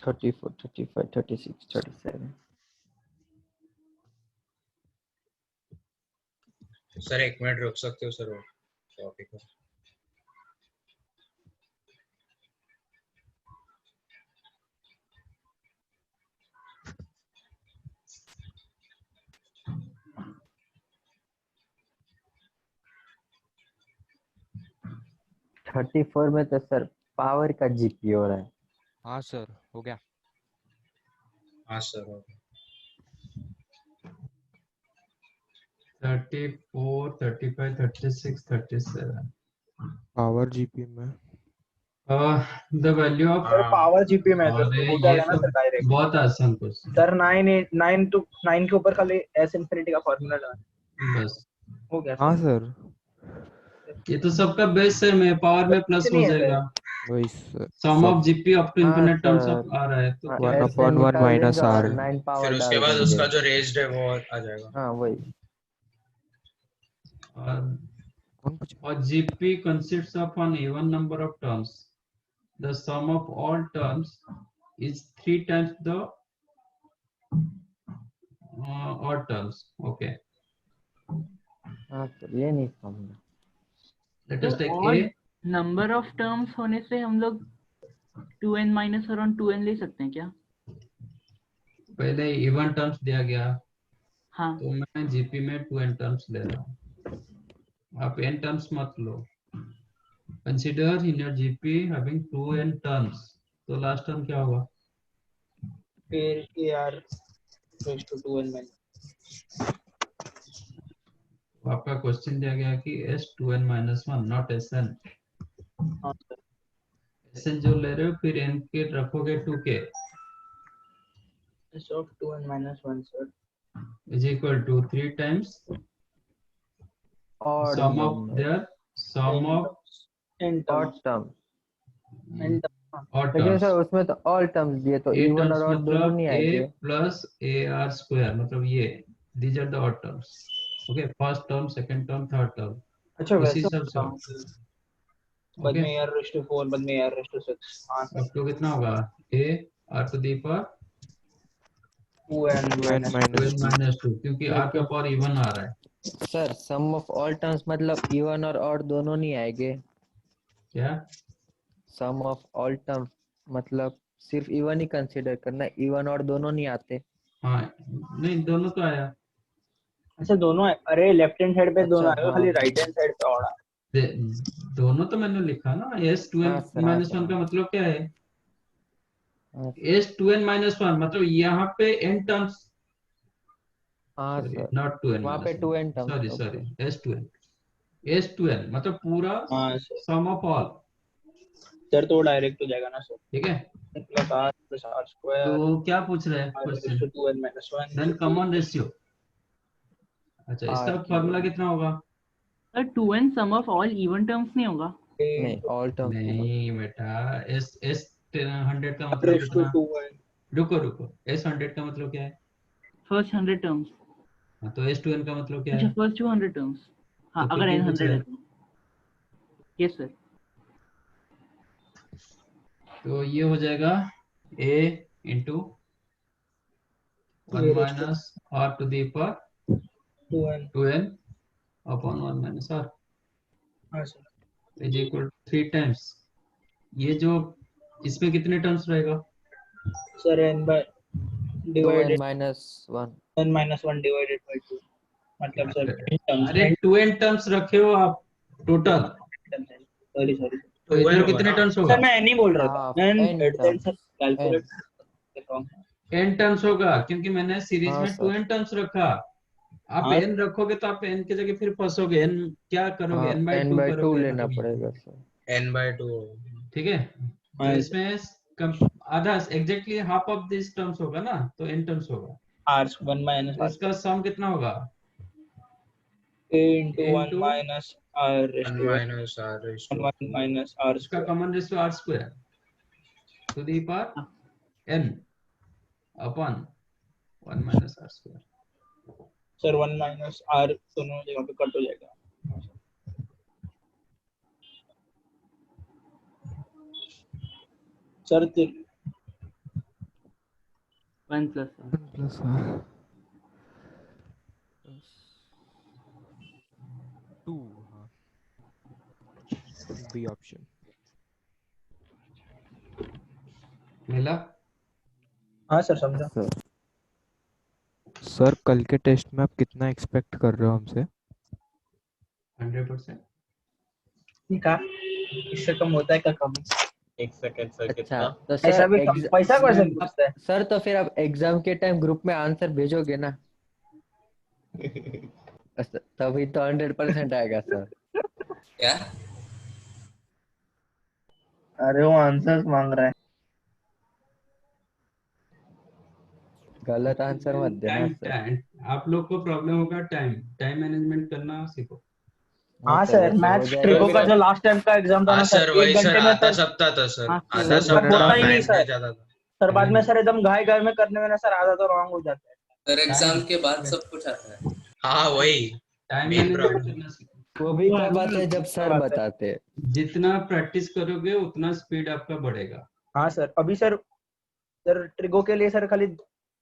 थर्टी 35 36 37 सर 1 मिनट रुक सकते हो सर, वो टॉपिक है। थर्टी 34 में तो सर पावर का जीपी हो रहा है। हाँ सर हो गया। हाँ सर हो गया। 34 35 36 37 पावर जीपी में the value of sir power GP में सर अरे हो ये जाएगा ना तो सर डायरेक्ट। बहुत आसान क्वेश्चन सर 9 के ऊपर खाली एस इनफिनिटी का फार्मूला डालना बस। हो गया हाँ सर। सर ये तो सबका बेस है, में पावर में प्लस हो नहीं है सर। जाएगा। वही sir sum of GP up to हाँ इंफिनिट टर्म्स सर। ऑफ आ रहा है, तो क्या 1/1 minus R। 9 पावर फिर उसके डाल बाद देंगे। उसका जो रेज्ड है वो आ जाएगा। हाँ वही। कौन पूछा? और GP consists of an even number of terms. The sum of all terms is 3 times the odd terms. Okay. हाँ सर ये नहीं समझा। Let us take और A. नंबर ऑफ टर्म्स होने से हम लोग 2n माइनस अराउंड 2n ले सकते हैं क्या? पहले इवन टर्म्स दिया गया, हाँ तो मैं जीपी में 2n टर्म्स ले रहा हूँ। आप n टर्म्स मत लो। Consider in your GP having 2n terms. तो लास्ट टर्म क्या होगा? फिर AR raised to 2n minus आपका क्वेश्चन दिया गया कि s2n-1 नॉट sn। हाँ सर। sn जो ले रहे हो फिर n के रखोगे 2k S of 2n minus 1 sir is equal to 3 times Odd sum of number। their sum of n odd terms term। n odd लेकिन terms। सर उसमें तो all terms दिए तो a even terms और odd दोनों मतलब नहीं a आएंगे। plus ar square मतलब ये these are the odd terms। okay, first term, second term, third term। अच्छा उसी वैसे सब से बाद okay। में AR raised to 4 बाद में AR raised to 6 हाँ सर। अब तो कितना होगा? a r to the power 2n 2n minus minus 2 क्योंकि r का पावर इवन आ रहा है। Sir sum of all terms मतलब even और odd दोनों नहीं आएंगे। क्या? sum of all terms मतलब सिर्फ even ही कंसीडर करना, even और दोनों नहीं आते। हाँ नहीं दोनों तो आया। अच्छा दोनों है, अरे लेफ्ट हैंड साइड पे दोनों अच्छा आएगा, हाँ खाली राइट हैंड साइड पे और आ। दोनों तो मैंने लिखा ना। एस टू एन हाँ सर हाँ माइनस सर वन का मतलब क्या है? हाँ S two N minus one मतलब यहाँ पे एन टर्म्स, हाँ sorry sir not two N वहाँ पे minus two one, N terms sorry okay sorry S two N, S two N मतलब पूरा हाँ sir. Sum of all, sir तो डायरेक्ट हो जाएगा ना सर, ठीक है। Plus R plus are square तो क्या पूछ रहे हैं R question? Raise to 2n minus 1 then common ratio. अच्छा आर इसका की फॉर्मूला वैल्यू कितना होगा? Sir 2n sum of all even terms नहीं होगा? नहीं ऑल टर्म्स होगा नहीं बेटा, एस एस 100 का आर मतलब रेज़ टू कितना? 2n। रुको रुको, एस 100 का मतलब क्या है? First 100 terms. हाँ, तो एस टू एन का मतलब क्या अच्छा है? First 200 terms. हाँ तो फिर अगर क्यों n पूछ 100 रहे है हैं? तो। Yes sir. तो ये हो जाएगा a इंटू वन ये raise to minus R to the power 2n। 2n upon one minus R हाँ सर। इज इक्वल 3 टाइम्स ये जो, इसमें कितने टर्म्स रहेगा? Sir n by 2n divided minus 1 n minus 1 divided by 2, मतलब क्या sir कर रहे 10 हो? टर्म्स अरे 2n टर्म्स रखे हो आप टोटल, सॉरी सॉरी तो 2n इधर होगा कितने ना। टर्म्स सर होगा? मैं नहीं बोल रहा था, हाफ मैं n at the end sir terms n calculate कर रहा हूँ। n टर्म्स होगा क्योंकि मैंने सीरीज हाँ में सर 2n टर्म्स रखा। आप हाँ n रखोगे तो आप n की जगह फिर फंसोगे। n क्या करोगे? हाँ n by n two by 2 करोगे लेना मतलब, पड़ेगा सर n/2 ठीक है। तो हाँ इसमें आधा exactly half of this terms होगा ना, तो n टर्म्स होगा। आर 1 माइनस तो आर इसका सम कितना होगा? a into 1 into minus r raised 1 to minus r raised to 1 minus r इसका square. Common ratio R square to the power n upon 1 minus R square. Sir 1 minus r दोनों जगह पे cut हो जाएगा। Sir 1 plus r। 1 plus r plus 2 हाँ B option. मिला? हाँ sir समझा। सर सर कल के टेस्ट में आप कितना एक्सपेक्ट कर रहे हो हमसे? 100%। ठीक है, इससे कम होता है क्या कम? एक सेकंड सर अच्छा कितना? तो ऐसा सर भी कम पैसा क्वेश्चन पूछता है। सर तो फिर आप एग्जाम के टाइम ग्रुप में आंसर भेजोगे ना तभी तो 100% आएगा सर। क्या? अरे वो आंसर्स मांग रहा है। गलत आंसर मत देना टाइम सर। टाइम आप लोग को प्रॉब्लम होगा, टाइम टाइम मैनेजमेंट करना सीखो। हाँ सर सर, वैसे हो मैथ्स जाएगा ट्रिको का सर। जो लास्ट टाइम का एग्जाम था हाँ ना सर, सर वही 1 सर, घंटे में आधा सर सप्ताह था सर, हाँ सर आधा सर वही सप्ताह होता ही नहीं टाइम सर। नहीं ज्यादा था। सर बाद में सर एकदम घाई घाई में करने में ना सर आधा तो रॉन्ग हो जाता है। सर एग्जाम के बाद टाइम सब कुछ आता है। हाँ वही टाइम मेन मैनेजमेंट प्रॉब्लम। करना सीखो। वो भी वो कब आते हैं जब क्या सर बात है। बताते हैं। जितना प्रैक्टिस करोगे उतना स्पीड आपका बढ़ेगा। हाँ सर, अभी सर ट्रिको के लिए सर खाली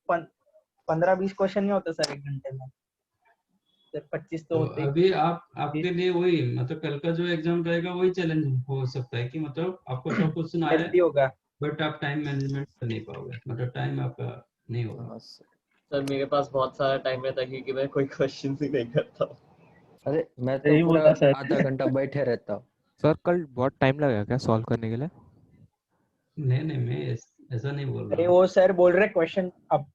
15-20 क्वेश्चन नहीं होता सर 1 घंटे में, सर 25 तो तो होते ही। अभी आपके लिए वही मतलब कल का जो एग्जाम रहेगा वही चैलेंज हो सकता है कि मतलब आपको सब क्वेश्चन आए हेल्दी होगा। बट आप टाइम मैनेजमेंट कर नहीं पाओगे, मतलब टाइम आपका नहीं होगा। हाँ सर। सर मेरे पास बहुत सारा टाइम रहता है क्योंकि मैं कोई क्वेश्चन ही नहीं करता हूँ। अरे मैं तो सही पूरा बोला सर। आधा घंटा बैठे रहता हूँ। सर कल बहुत टाइम लगेगा क्या सॉल्व करने के लिए? नहीं मैं ऐसा नहीं बोल रहा अरे हूँ। वो सर बोल रहे क्वेश्चन अब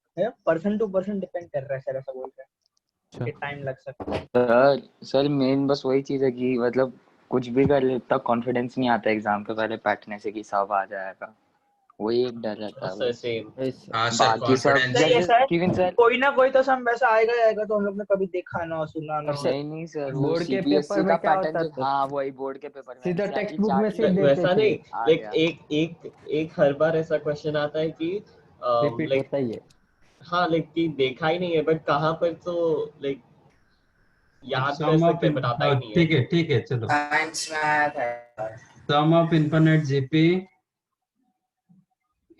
पर्सन टू पर्सन डिपेंड कर रहा है सर, ऐसा बोल रहे अच्छा हैं कि टाइम लग सकता है। सर मेन बस वही चीज़ है कि मतलब कुछ भी कर ले तब कॉन्फिडेंस नहीं आता एग्जाम के पहले बैठने से कि सब आ जाएगा, वही एक डर रहता है सर बस। सेम। हाँ सर बाकी सब कॉन्फिडेंस। सही है जैसे सर, क्योंकि सर कोई ना कोई तो सम वैसा आएगा ही आएगा तो हम लोग ने कभी देखा ना सुना ना हो। नहीं नहीं सर वो बोर्ड के पेपर सीबीएसई का में क्या पैटर्न होता जो, था हाँ वही बोर्ड के पेपर में सीधा टेक्स्ट एनसीईआरटी बुक में चार्ट से ही देते वैसा थे। नहीं, आ लाइक गया। एक हर बार ऐसा क्वेश्चन आता है कि रिपीट लाइक होता ही है। हाँ लाइक कि देखा ही नहीं है बट कहाँ पर तो लाइक याद कर सम ऑफ सकते हैं बट आता ही नहीं है। ठीक है चलो। साइंस में आया था। Sum of infinite GP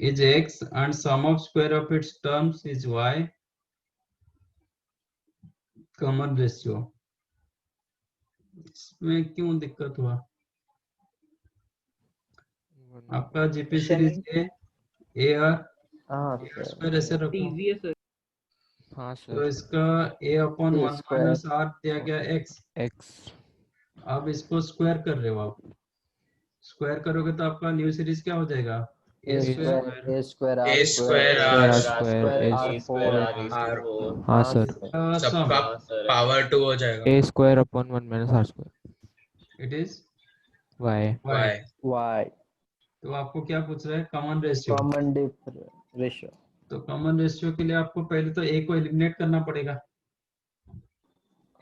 is x and sum of square of its terms is y, common ratio। इसमें क्यों दिक्कत हुआ? आपका जीपी सीरीज ए आर हाँ ए सर स्क्वायर ऐसे रखो। इजी है सर। हाँ तो सर इसका a upon A 1 square minus r दिया गया x। x अब इसको स्क्वायर कर रहे हो आप, स्क्वायर करोगे तो आपका न्यू सीरीज क्या हो जाएगा, a A square square A square A R square square R square R a square four R raise to R 4। हाँ हाँ सर सर सम सबका हाँ सर पावर 2 हो जाएगा। a square upon 1 minus r square it is y y। Y Y तो आपको क्या पूछ रहा है, कॉमन रेशियो। कॉमन रेशियो तो कॉमन रेशियो के लिए आपको पहले तो a को एलिमिनेट करना पड़ेगा,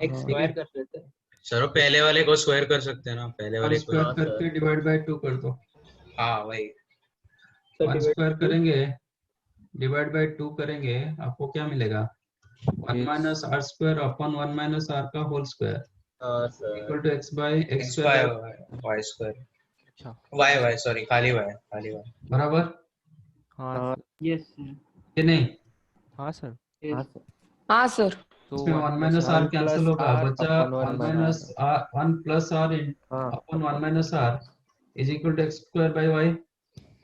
एक्स हाँ ठीक है। स्क्वायर कर लेते हैं। चलो पहले वाले को स्क्वायर कर सकते हैं ना, पहले और वाले को। स्क्वायर हाँ करके सर डिवाइड बाय 2 कर दो। हाँ वही। Sir 1 divide square 2। करेंगे, डिवाइड बाय 2 करेंगे, आपको क्या मिलेगा, 1 minus r square upon 1 minus r का होल स्क्वायर हाँ sir equal to x by x X square by Y square, अच्छा वाई वाई सॉरी खाली वाई। बराबर हाँ हाँ सर यस सर कि नहीं। हाँ सर हाँ यस सर हाँ सर। तो इसमें 1 1 plus minus r 1 cancel plus होगा, आर बचा upon 1 1 minus minus r 1 plus r हाँ upon 1 minus r is equal to x square by y।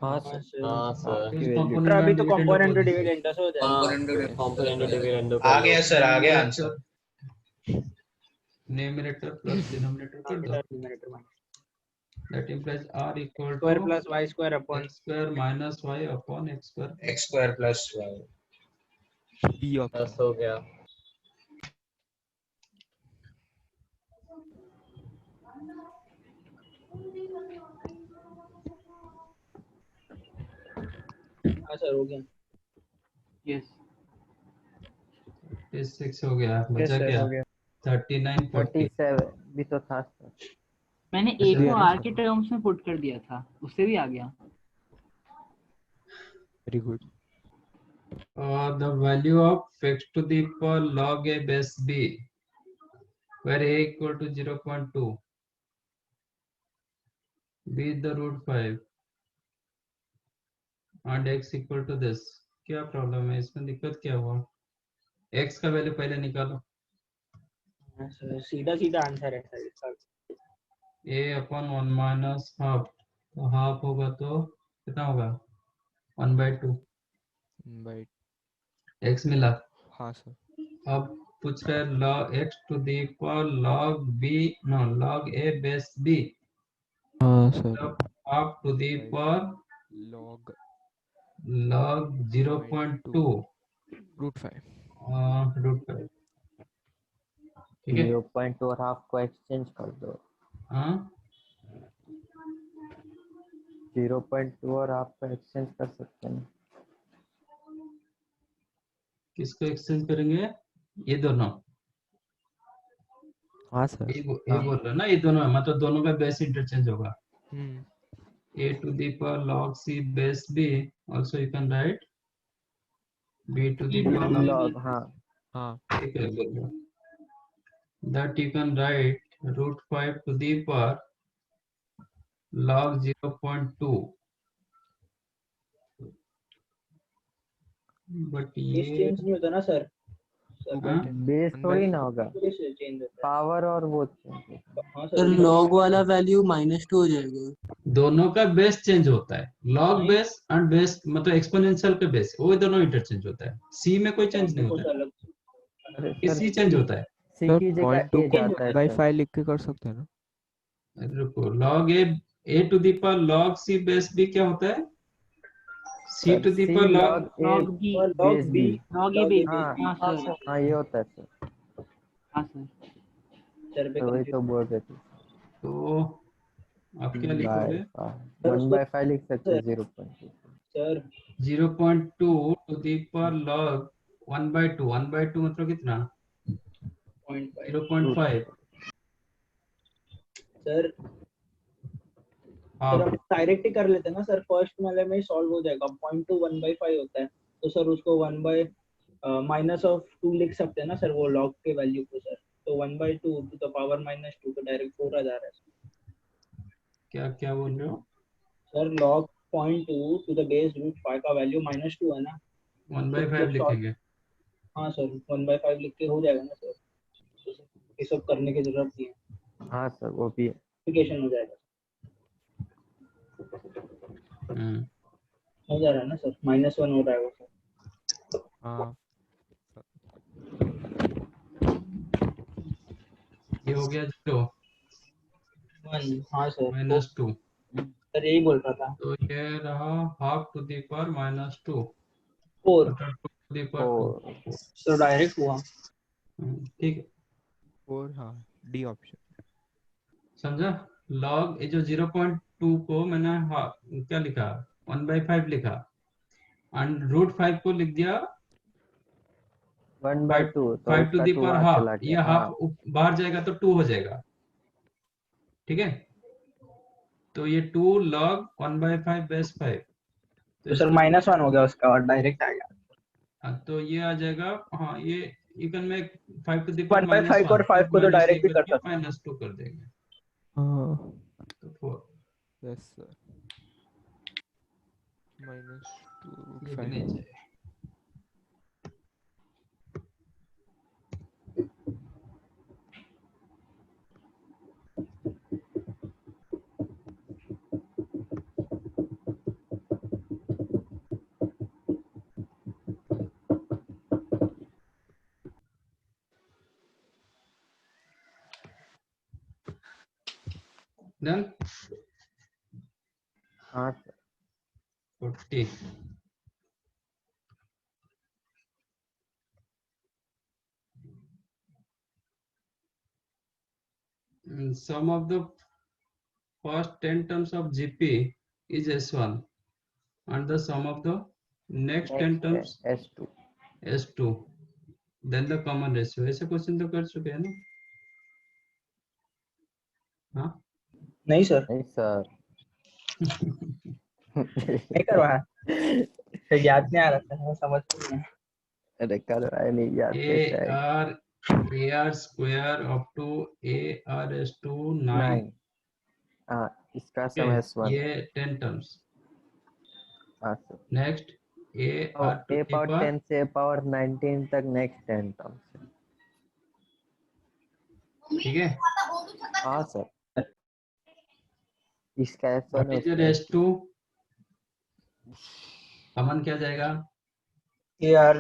हाँ हाँ सर सर हाँ सर की वैल्यू कंपोनेंट अभी में तो डिविडेंड कंपोनेंट बोल देते हैं। डिविडेंड हो जाएगा। कॉम्पोनेंट yes कॉम्पोनेंट डिविडेंडो आ कर गया लो। सर, आ गया आंसर। न्यूमरेटर प्लस डिनोमिनेटर कर दो, denominator minus that implies r equal to square plus Y square upon x square minus y upon x square. X square plus Y. b option 10 हो गया। हाँ sir हो गया। Yes 36 हो गया, yes बचा सर क्या हो गया 39 40। 37 भी तो था सर मैंने a अच्छा को दिया ना r के सर टर्म्स में पुट कर दिया था, उससे भी आ गया। Very good The value of x to the power log a base b where a equal to 0.2, b is the root 5 and x equal to this। क्या प्रॉब्लम है इसमें, दिक्कत क्या हुआ, x का वैल्यू पहले निकालो। हाँ सर सीधा सीधा आंसर है सर इसका। a अपॉन 1 माइनस हाफ, तो हाफ होगा तो कितना होगा 1/2 बाय x मिला। हाँ सर अब पूछ रहे log x to the power log b, no log a base b, हाँ सर मतलब half to the power log log 0.2 root 5 root 5, ठीक है। 0.2 और हाफ को एक्सचेंज कर दो हाँ 0.2 और हाफ को एक्सचेंज कर सकते हैं किसको एक्सचेंज करेंगे, ये दोनों, हाँ सर ये बोल हाँ रहे हो ना, ये दोनों मतलब दोनों का बेस इंटरचेंज होगा। हम्म a to the power log c base b, also you can write b to the power log, log हाँ हाँ ठीक है बोल रहे हो, that you can write root 5 to the power log 0.2, but base ये change नहीं होता ना सर। हाँ बेस थोड़ी ना होगा बेस चेंज होता पावर और वो change होगा। है। हाँ सर सर लॉग वाला वैल्यू -2 हो जाएगा। दोनों का बेस चेंज होता है, लॉग नहीं बेस एंड बेस मतलब एक्सपोनेंशियल का बेस, वो दोनों इंटरचेंज होता है, सी में कोई चेंज नहीं कुछ होता अलग अरे है, सर सी चेंज होता है। सी सर की जगह .2 ए को जाता है बाई सर 5 लिख के कर सकते हैं ना रुको, log a to the power log c base b क्या होता है, c sir to the C power log log A log B base B log A base हाँ हाँ सर हाँ ये होता है सर हाँ सर सर पे तो वही तो बोल रहे थे तो आप क्या लिखोगे, 1/5 लिख सकते हैं 0.2 sir 0.2 to the power log 1/2, 1/2 मतलब कितना 0.5 0.5। सर हाँ सर हम डायरेक्ट ही कर लेते हैं ना सर, फर्स्ट वाले में ही सॉल्व हो जाएगा। 0.2 1/5 होता है तो सर उसको 1 माइनस ऑफ 2 लिख सकते हैं ना सर, वो लॉग के वैल्यू को सर। तो 1/2 टू द पावर -2 तो डायरेक्ट 4 आ जा रहा है। क्या क्या बोल रहे हो, sir log 0.2 to the base root 5 का वैल्यू -2 है ना, 1/5 लिखेंगे। हाँ सर 1/5 लिख के हो जाएगा ना सर, ये सब करने की जरूरत नहीं है, हाँ सर वो भी है एप्लीकेशन हो जाएगा। हो जा रहा है ना सर, -1 हो रहा है वो सर। हाँ ये हो गया 0 हाँ सर माइनस 2, सर यही बोल रहा था। तो ये रहा half to the power minus 2, 4 मतलब 2 टू द पावर 2। तो डायरेक्ट हुआ। ठीक है, 4 हाँ डी ऑप्शन। समझा। लॉग ये जो 0.2 को मैंने क्या लिखा 1/5 लिखा, एंड √5 को लिख दिया 1/2 तो 5 टू इसका दी 2 पावर बाहर हाफ। चला ये गया। हाफ हाँ बाहर जाएगा तो 2 हो जाएगा, ठीक है। तो ये 2 log 1/5 बेस 5, तो सर -1 हो गया उसका और डायरेक्ट आ गया। तो ये आ जाएगा। हाँ ये you can make 5 to the power 1/5 और 5 -1 को तो माइनस डायरेक्ट भी कर करके सकते हैं। -2 कर देंगे, हाँ तो 4 यस सर -2 ये भी नहीं चाहिए। डन। हाँ sir 40 sum of the first 10 terms of GP is S1 and the sum of the next 10 terms S2 S2, then the common ratio। ऐसे क्वेश्चन तो कर चुके हैं ना। हाँ नहीं सर नहीं सर नहीं करवाया, फिर याद नहीं आ रहा था, समझ नहीं। अरे करवाए नहीं याद कैसे आएगा। AR square up to ARS2 9। 9 हाँ इसका सम S1 ये 10 terms। हाँ sir. Next AR to A the power power 10 से A पावर 19 तक नेक्स्ट 10 टर्म्स। ठीक है। हाँ सर इसका S1 व्हाट है इज योर उसका S2? कॉमन क्या जाएगा? AR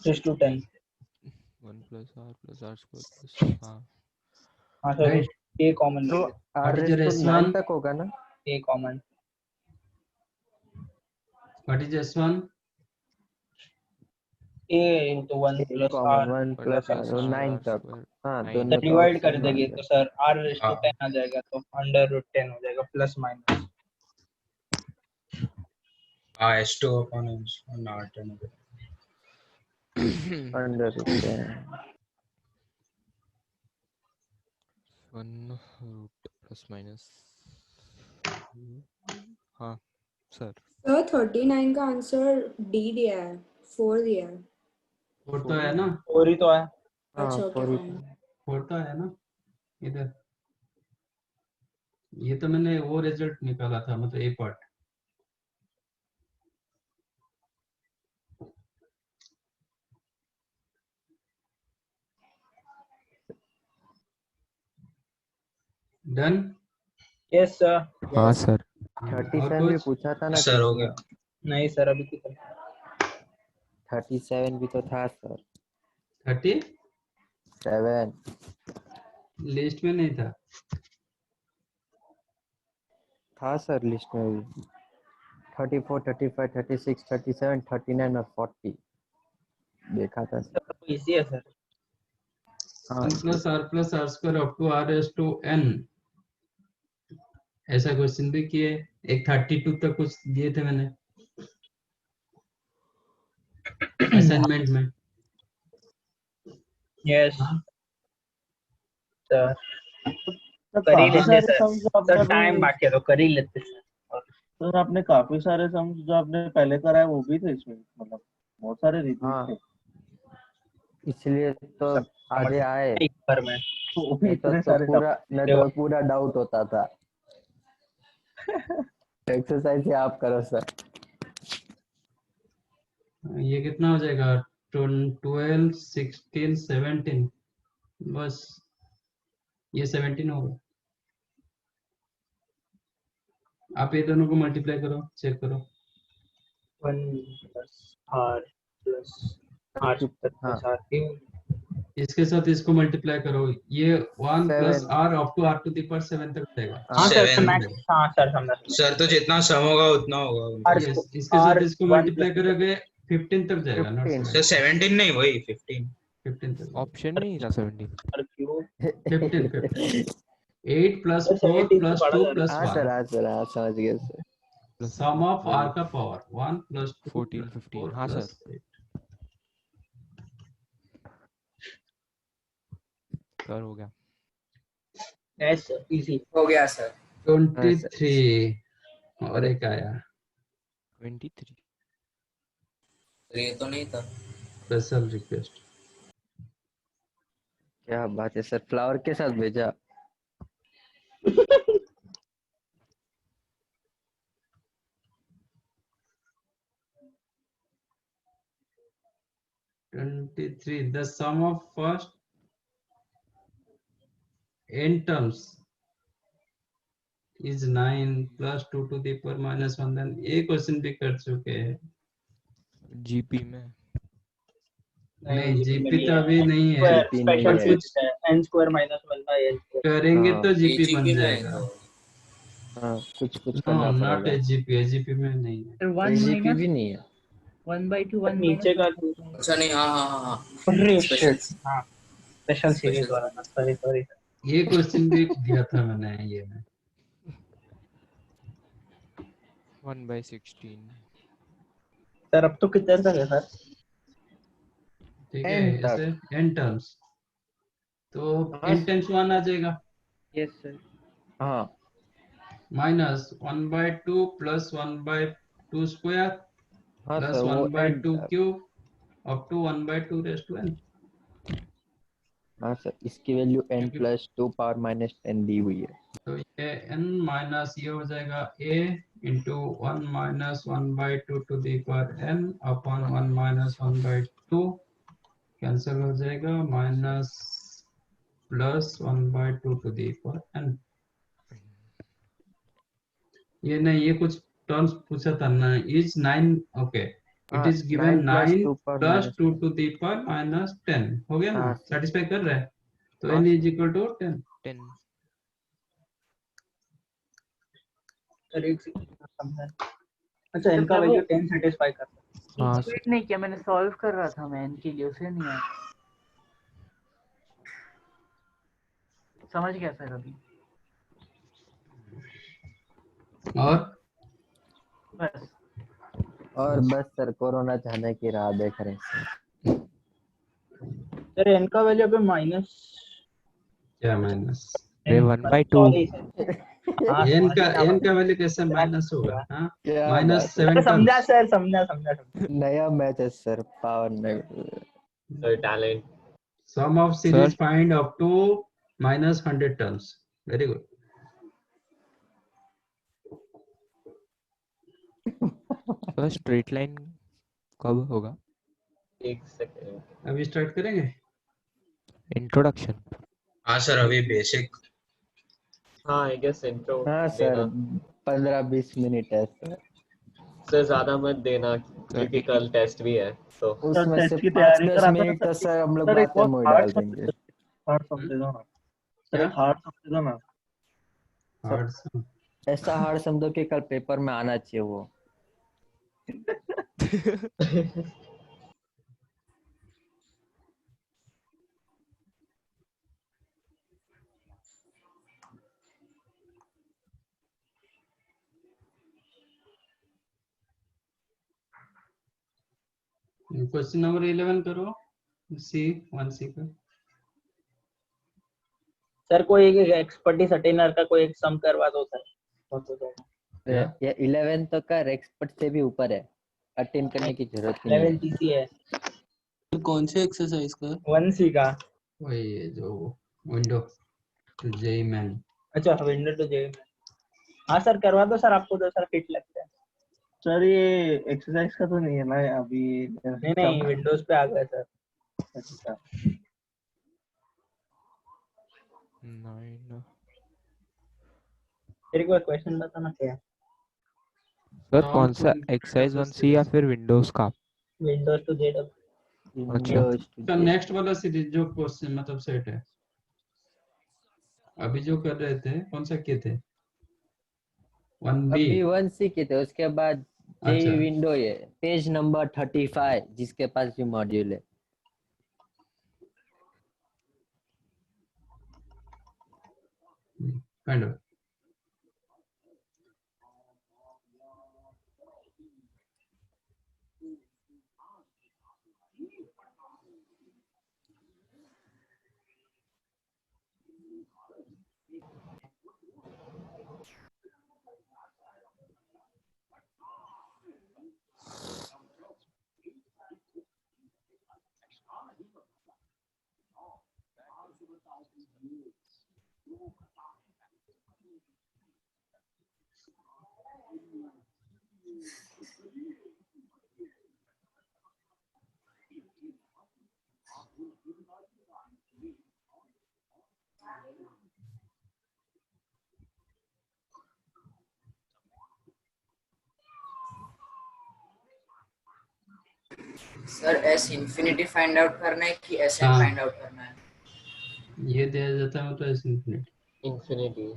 raised to 10। 1 + R + R² + हाँ सर A कॉमन तो R what is your raise to 9 S1? तक होगा ना। A common. What is S1? A into 1 A plus common R 1 1 + plus R + वो R 9 तक। R² हाँ 9 दोनों का डिवाइड कर ऑप्शन देंगे मान तो सर R raised to हाँ 10 आ जाएगा, तो √10 हो जाएगा प्लस माइनस। हाँ S2 upon R10 √10 1 √+- हाँ सर। सर 39 का आंसर डी दिया है, 4 दिया है। 4 तो है ना। 4 ही तो है। हाँ अच्छा ओके 4 फाइन। 4 तो है ना इधर। ये तो मैंने वो रिजल्ट निकाला था, मतलब ए पार्ट। डन। Yes sir. हाँ सर। 37 भी पूछा था ना सर हो किसी ने। गया। नहीं सर अभी कितना 37 भी तो था सर। 37 लिस्ट में नहीं था। था सर लिस्ट में भी 34 35 36 37 39 और 40 देखा था सर। इजी है सर। हाँ 1 + R + R² up to R⁻n। ऐसा क्वेश्चन भी किए। एक 32 तक कुछ दिए थे मैंने असाइनमेंट में। यस हाँ? सर तो कर ही काफी लेते सारे सर, सम्स जो सर आपने टाइम अभी बाकी है तो कर ही लेते सर। सर आपने काफी सारे सम्स जो आपने पहले कराए वो भी थे इसमें, मतलब बहुत सारे रिपीट हाँ थे। इसलिए तो सब आधे आए, एक बार में वो भी इतने सारे नहीं तो पूरा डाउट होता था। एक्सरसाइज ही आप करो सर। ये कितना हो जाएगा? 12 16 17, बस ये 17 होगा। आप ये दोनों को मल्टीप्लाई करो, चेक करो। 1 + R + R हाँ + R क्यूब इसके साथ इसको मल्टीप्लाई करो, ये 1 plus 7 r up to r to the power 7 तक जाएगा। हाँ सर, तो 7 मैक्स, हाँ सर समझा। सर तो जितना सम होगा उतना होगा उनका। R Yes, स्क्वायर, इसके साथ इसको R1 मल्टीप्लाई करोगे 15 तक जाएगा, नॉट 15 सर 17 नहीं वही 15। 15 तक ऑप्शन नहीं था 17। R क्यूब 15 8 प्लस सर 4 17 से प्लस बड़ा 2 जा प्लस हाँ 1 सर, हाँ सर, हाँ समझ गए sir. Plus sum of r 12 का पावर 1 प्लस 2 14 प्लस 15 4 हाँ प्लस सर 8। सर हो गया। एस इजी हो गया सर। 23 और एक आया 23 ये तो नहीं था। Special request. क्या बात है सर, फ्लावर के साथ भेजा। The sum of first n terms is 9 plus 2 to the power minus 1। then ये क्वेश्चन भी कर चुके हैं। जीपी में नहीं जीपी तो अभी नहीं है, GP नहीं स्पेशल पर है। कुछ n square minus 1 by n square. करेंगे हाँ तो जीपी बन AGP में जाएगा। है हाँ, कुछ नो करना नॉट पड़ेगा। एजीपी, एजीपी में नहीं है। फिर 1 एजीपी माइनस भी नहीं है। 1/2 1 नीचे का अच्छा नहीं, हाँ हाँ हाँ हाँ अरे स्पेशल शिट, हाँ स्पेशल सीरीज वाला ना, सॉरी सॉरी। ये क्वेश्चन भी दिया था मैंने ये में। 1/16 सर अब तो कितने तक है सर? ठीक है, n तक। ऐसे n टर्म्स तो हाँ n टाइम्स 1 आ जाएगा यस सर। हाँ माइनस 1/2 प्लस 1/2 स्क्वायर हाँ प्लस सर, वो n 1/2 तक। Cube up to 1/2 raise to n। हाँ सर, इसकी वैल्यू n क्योंकि प्लस 2 पावर माइनस 10 दी हुई है। तो ये n माइनस ये हो जाएगा a into 1 minus 1/2 to the power n upon 1 minus 1/2 cancel हो जाएगा, minus plus 1/2 to the power n। ये नहीं, ये कुछ टर्म्स पूछा था ना, इज 9 ओके, इट हाँ, is given 9 9 plus 2 power plus minus 2 10। To the power minus 10 हो गया ना, हाँ सर, सेटिस्फाई कर रहा है। तो हाँ n sir is equal to 10। 10 sir एक समझा। अच्छा n का वैल्यू 10 सेटिस्फाई करता है। हाँ इंटीग्रेट नहीं किया मैंने, सॉल्व कर रहा था मैं इनके लिए, उसे नहीं आया। समझ गया सर अभी। और बस और बस सर कोरोना जाने की राह देख रहे हैं सर। सर n का वैल्यू अभी माइनस क्या माइनस, अरे 1/2 सॉरी सर। हाँ n का sorry, n का वैल्यू कैसे माइनस होगा? हाँ क्या माइनस बात है, 7 समझा टर्म्स। सर, समझा समझा समझा। नया मैच है सर, पावर नहीं। Sir talent. Sum of sir series find up to minus 100 terms. Very good. Sir straight line कब होगा? एक सेकंड अभी स्टार्ट करेंगे। इंट्रोडक्शन। हाँ सर अभी बेसिक। हाँ आई गेस इंट्रो हाँ सर, देना 15-20 मिनट है सर। सर, ज्यादा मत देना क्योंकि कल टेस्ट भी है तो। सर उसमें से टेस्ट की तैयारी 5-10 कराता ना मिनट तो सर। सर हम लोग सर एक बातें बहुत में हार्ड डाल सब्जेक्ट देंगे। हार्ड सब्जेक्ट दो ना सर, क्या एक हार्ड सब्जेक्ट दो ना। हार्ड ऐसा हार्ड समझो कि कल पेपर में आना चाहिए वो। क्वेश्चन नंबर 11 करो, सी 1 सी का। सर कोई एक एक्सपर्टीज अटेनर का कोई एक सम करवा दो सर। ये 11 तो का एक्सपर्ट से भी ऊपर है, अटेंड करने की जरूरत ही नहीं लेवल है। टीसी है कौन से एक्सरसाइज का? 1C का। वही है जो विंडो टू जेई मैन। अच्छा विंडो टू जे। हाँ सर करवा दो सर, आपको तो सर फिट लगता है। सर ये एक्सरसाइज का तो नहीं है ना अभी? नहीं नहीं, विंडोज पे आ गया सर। अच्छा 9 तेरे को क्वेश्चन बताना क्या है? सर कौन सा, एक्सरसाइज 1C या फिर विंडोज का? Windows to JW. अच्छा तो नेक्स्ट वाला सीरीज जो क्वेश्चन मतलब सेट है अभी जो कर रहे थे कौन सा किए थे 1B अभी 1C के थे, उसके बाद अच्छा जेई विंडो है पेज नंबर 35 जिसके पास भी मॉड्यूल है। Kind of sir S infinity find out करना है कि एस एन हाँ फाइंड आउट करना है? ये दिया जाता है मतलब इंफिनिटी इंफिनिटी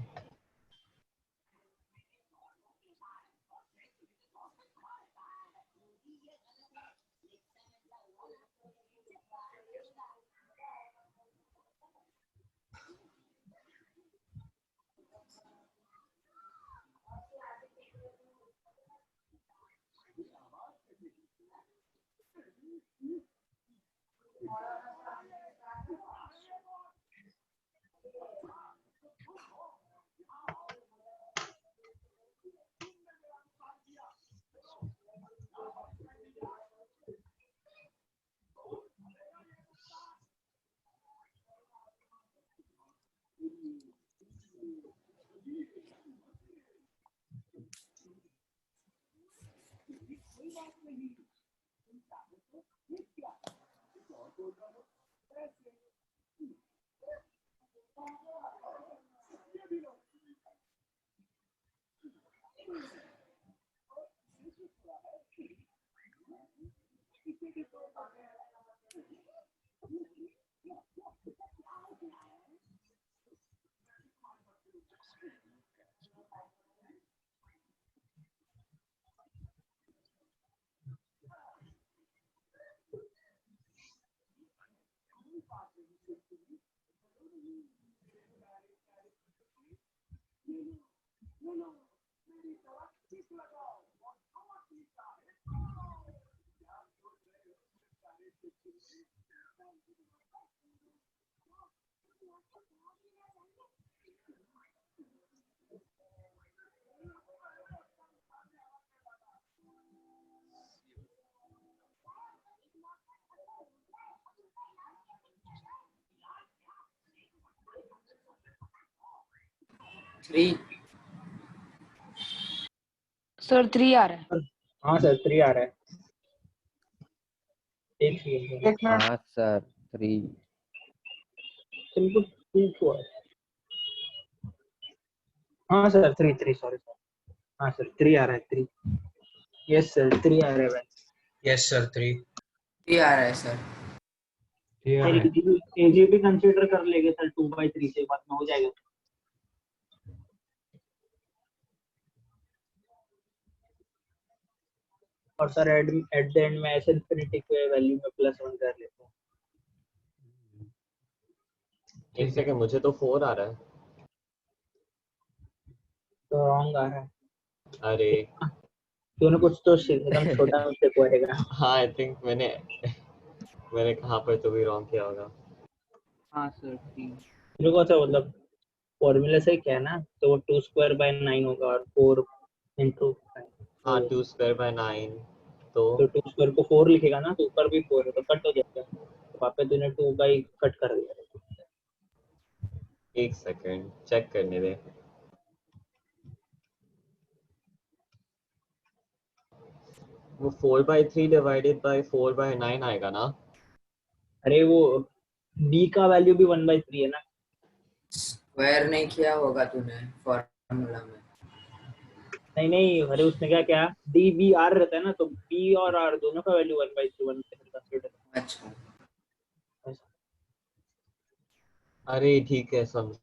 थ्री सर 3 आ रहा है। हाँ सर 3 आ रहा है। एक मिनट हाँ सर 3। तुमको 2 को है। हाँ सर 3 सॉरी सर। हाँ सर 3 आ रहा है 3। यस सर 3 आ रहा है। यस सर 3 थ्री आ रहा है सर। ठीक है एजीबी कंसीडर कर लेंगे सर 2/3 से बाद में हो जाएगा। और सर एट द एंड में ऐसे इंफिनिटी के वैल्यू में +1 कर लेते हैं। एक सेकंड मुझे तो 4 आ रहा है। तो रॉन्ग आ रहा है। अरे तूने कुछ तो एकदम छोटा मिस्टेक होएगा। हाँ आई थिंक मैंने कहाँ पर तो भी रॉन्ग किया होगा। हाँ सर 3। मेरे को तो मतलब फॉर्मूला से क्या है ना तो वो 2/9 होगा और 4 into हाँ 2/9 तो 2 को 4 लिखेगा ना तो ऊपर भी 4 है तो कट हो जाएगा। तो वहाँ पे तूने 2 बाई कट कर दिया। एक सेकंड चेक करने दे। वो 4/3 डिवाइडेड बाय 4/9 आएगा ना? अरे वो b का वैल्यू भी 1/3 है ना। स्क्वायर नहीं किया होगा तूने फॉर्मूला में। नहीं अरे उसने क्या क्या d b r रहता है ना तो b और r दोनों का वैल्यू 1/3 कंसीडर अच्छा अरे ठीक है समझ।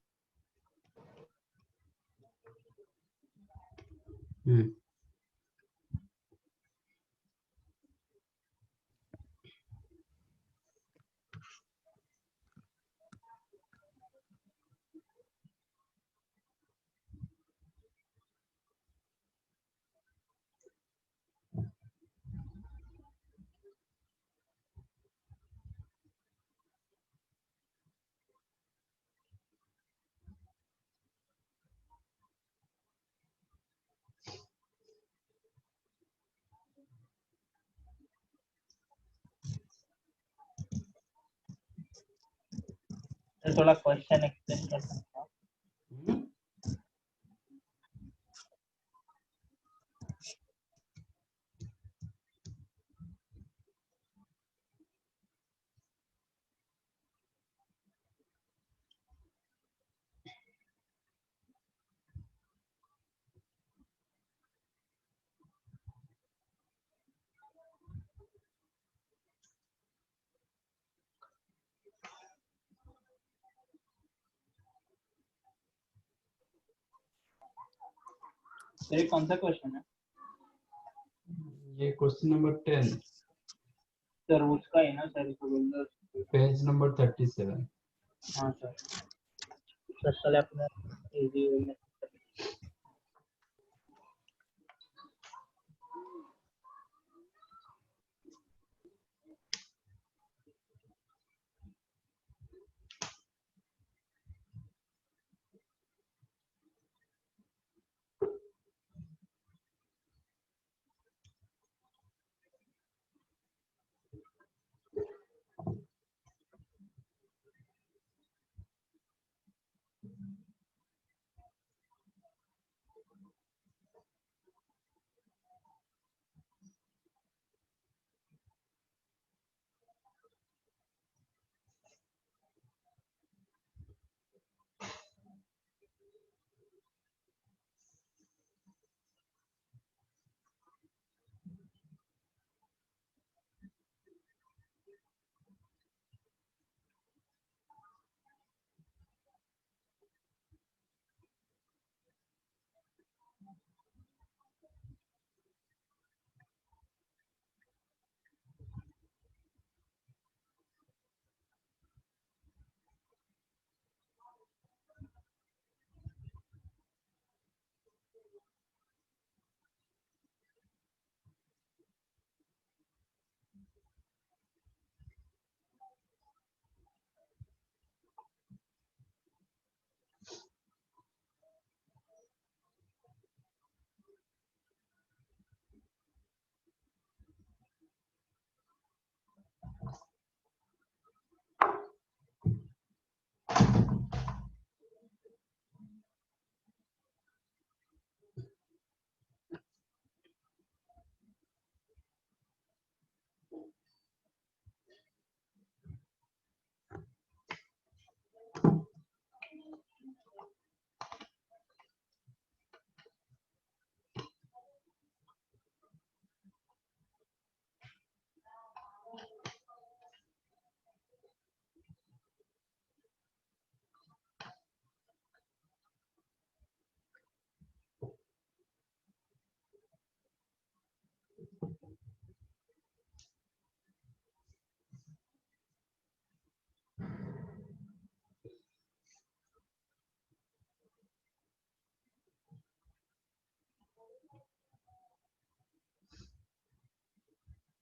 तो थोड़ा क्वेश्चन एक्सप्लेन कर सकता हूँ। सर कौन सा क्वेश्चन है? ये क्वेश्चन नंबर 10 सर उसका ही ना सर, तो बोल दो। Page number 37। हाँ सर, सर चले अपने इजी वे में।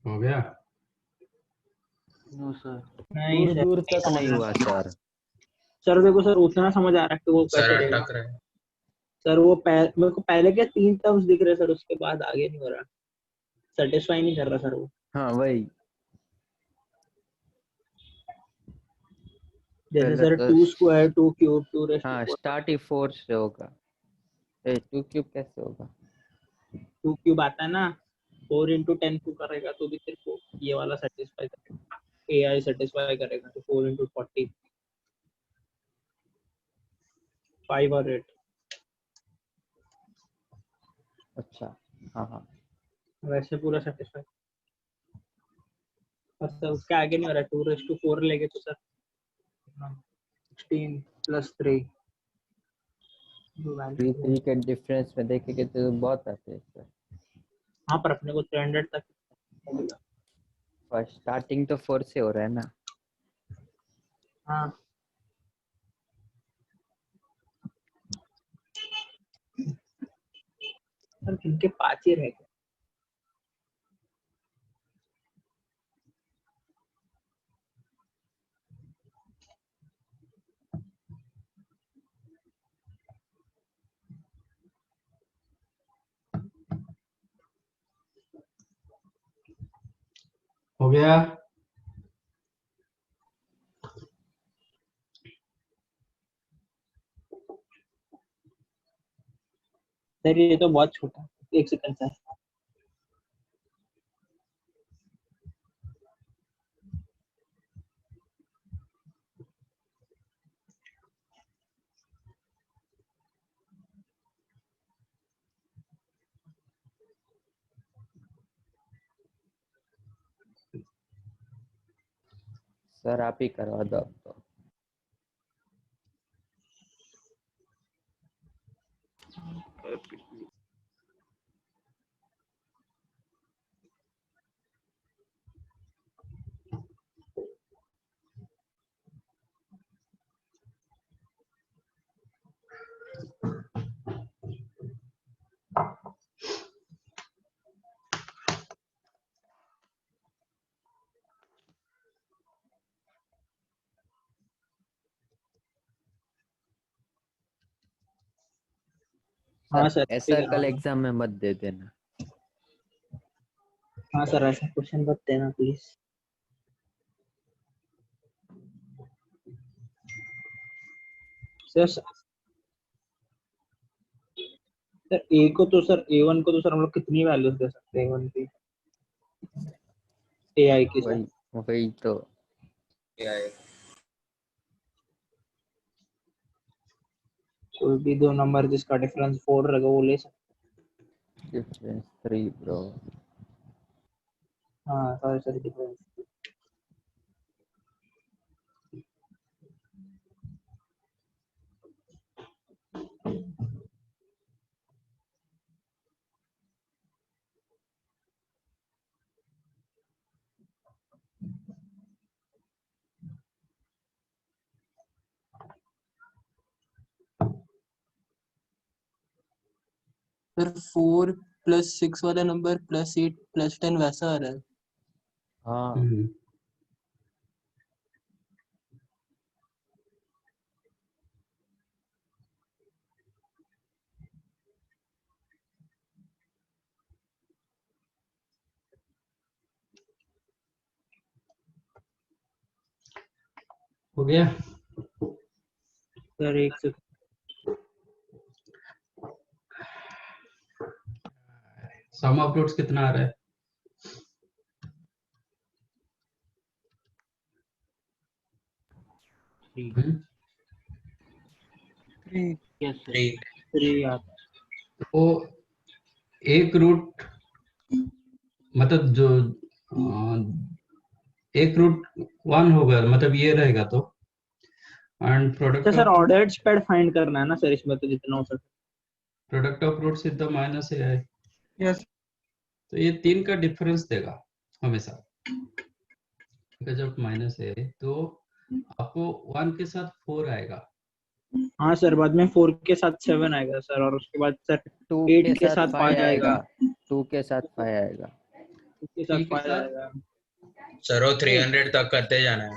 हो गया? नो सर, नहीं दूर सर, दूर नहीं तक समझ नहीं रहा हुआ सर। सर। देखो सर, उतना समझ आ रहा है कि वो सर कैसे रहेगा। अटक रहे हैं। सर वो मेरे को पहले के 3 टर्म्स दिख रहे सर, उसके बाद आगे नहीं हो रहा, सेटिस्फाई नहीं कर रहा सर वो। हाँ वही। जैसे पहले सर तो 2 स्क्वायर 2 क्यूब 2 रेस्ट टू हाँ 4, स्टार्ट ही 4 से होगा। 2 क्यूब कैसे होगा? 2 क्यूब आता है ना, 4 into 10 को करेगा तो भी तेरे को ये वाला सेटिस्फाई करेगा, एआई सेटिस्फाई करेगा। तो 4 into 40, 5 और 8, अच्छा हाँ हाँ। वैसे पूरा सेटिस्फाई। सर उसके आगे नहीं हो रहा, 2 4 लेके तो सर 16 + 3 3 के डिफरेंस में देखेंगे तो बहुत आते हैं सर। हाँ पर अपने को 300 तक मिलेगा। फर्स्ट स्टार्टिंग तो 4 से हो रहा है ना। हाँ सर इनके 5 ही रह गए। हो गया? सर ये तो बहुत छोटा है, 1 सेकंड सर। सर आप ही करवा दो अब तो। हाँ सर सर ऐसा कल एग्जाम में मत दे देना। हाँ सर ऐसा क्वेश्चन मत देना प्लीज। सर सर ए को तो सर A1 को तो सर हम लोग कितनी वैल्यूज दे सकते हैं A1 की AI की सर? वही तो AI कोई भी 2 नंबर जिसका डिफरेंस 4 रहेगा वो ले सकते। Difference 3 bro. हाँ सॉरी सर डिफरेंस। सर 4 + 6 वाला नंबर +8 + 10 वैसा आ रहा है। हाँ हो गया? Sir 1 second. Sum of roots कितना आ रहा है? यस सर 3 3 आता है। तो एक रूट मतलब जो एक रूट 1 होगा मतलब ये रहेगा तो एंड अच्छा product sir of ordered spread find करना है ना सर इसमें तो जितना हो सके। Product of roots is the minus AI। Yes तो ये 3 का डिफरेंस देगा हमेशा। जब माइनस है तो आपको 1 के साथ 4 आएगा। हाँ सर बाद में 4 के साथ 7 आएगा सर और उसके बाद सर 2 8 के के साथ साथ 5 5 आएगा। आएगा। 2 के साथ 5 आएगा। 2 के साथ 3 के 5 साथ आएगा। सर वो 300 तक करते जाना है।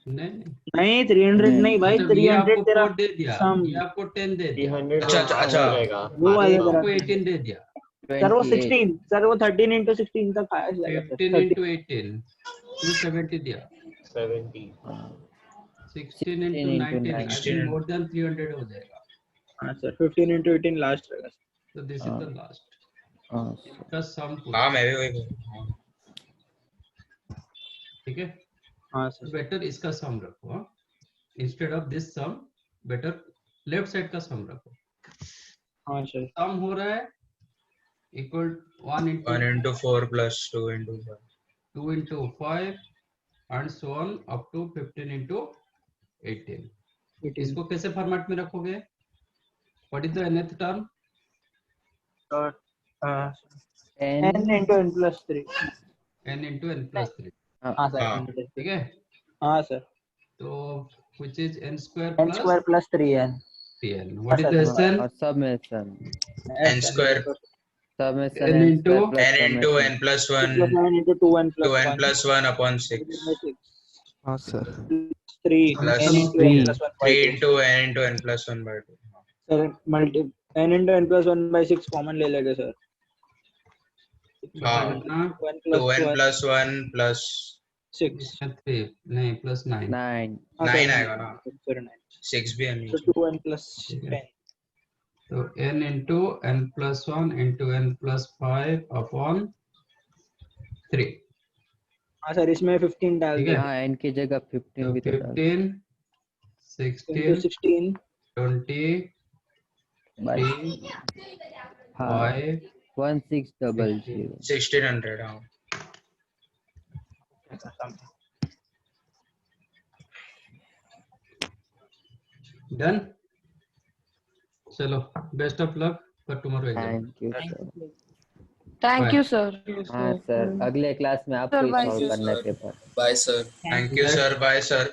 नहीं नहीं 300 नहीं भाई मतलब ये 300 आपको तेरा 4 दे दिया, सम ये आपको 10 दे दिया, 300 अच्छा अच्छा अच्छा रहेगा। वो वाले ये तरह आपको 18 दे दिया। सर वो 28 16 सर वो 13 into 16 तक आया जाएगा सर 15 30 into 18 270 दिया। 70 16 into 16 into 19 I 19 think more than 300 हो जाएगा। हाँ सर 15 into 18 लास्ट रहेगा तो दिस इज द लास्ट। हाँ इसका सम हाँ मैं भी वही हाँ। ठीक है। हाँ सर बेटर इसका सम रखो। हाँ instead of this sum better left side का सम रखो। हाँ सर सम हो रहा है equal 1 into 1 into 4 + 2 into 5 2 into 5 and so on up to 15 into 18. इसको कैसे फॉर्मेट में रखोगे? What is the nth term? n into n plus 3. n into n plus 3. हाँ सर, ठीक है? हाँ सर. तो which is n square n square plus 3n. 3n. What is the Sn? और summation n square summation n into n into n plus 1 n into 2n plus 2n 1. plus 1 upon 6 हाँ sir 3 plus n into n plus 1 by 3 2. into n into n plus 1 by 2. Sir n into n plus 1 by 6 common ले लेंगे sir. हाँ 2n plus 1 plus 6 3 नहीं plus 9. 9 आएगा ना. 6 भी है तो 2n plus 10. तो n into n plus 1 into n plus 5 upon 3. हाँ सर, इसमें 15 डाल ठीक दो. है? हाँ n की जगह 15 भी तो डाल 15 16 16 20 3 5 1600 1600 हाँ. डन. चलो best of luck for tomorrow exam. Thank you sir. Thank you sir. हाँ सर, अगले क्लास में आपको ही bye, सॉल्व sir. करना है paper. Bye sir. Thank you sir. Bye sir.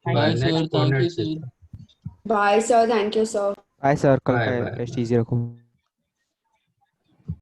Bye sir, thank you sir. Bye, sir. Thank you, sir. Bye sir, कल Bye, का bye. Test easy रखो.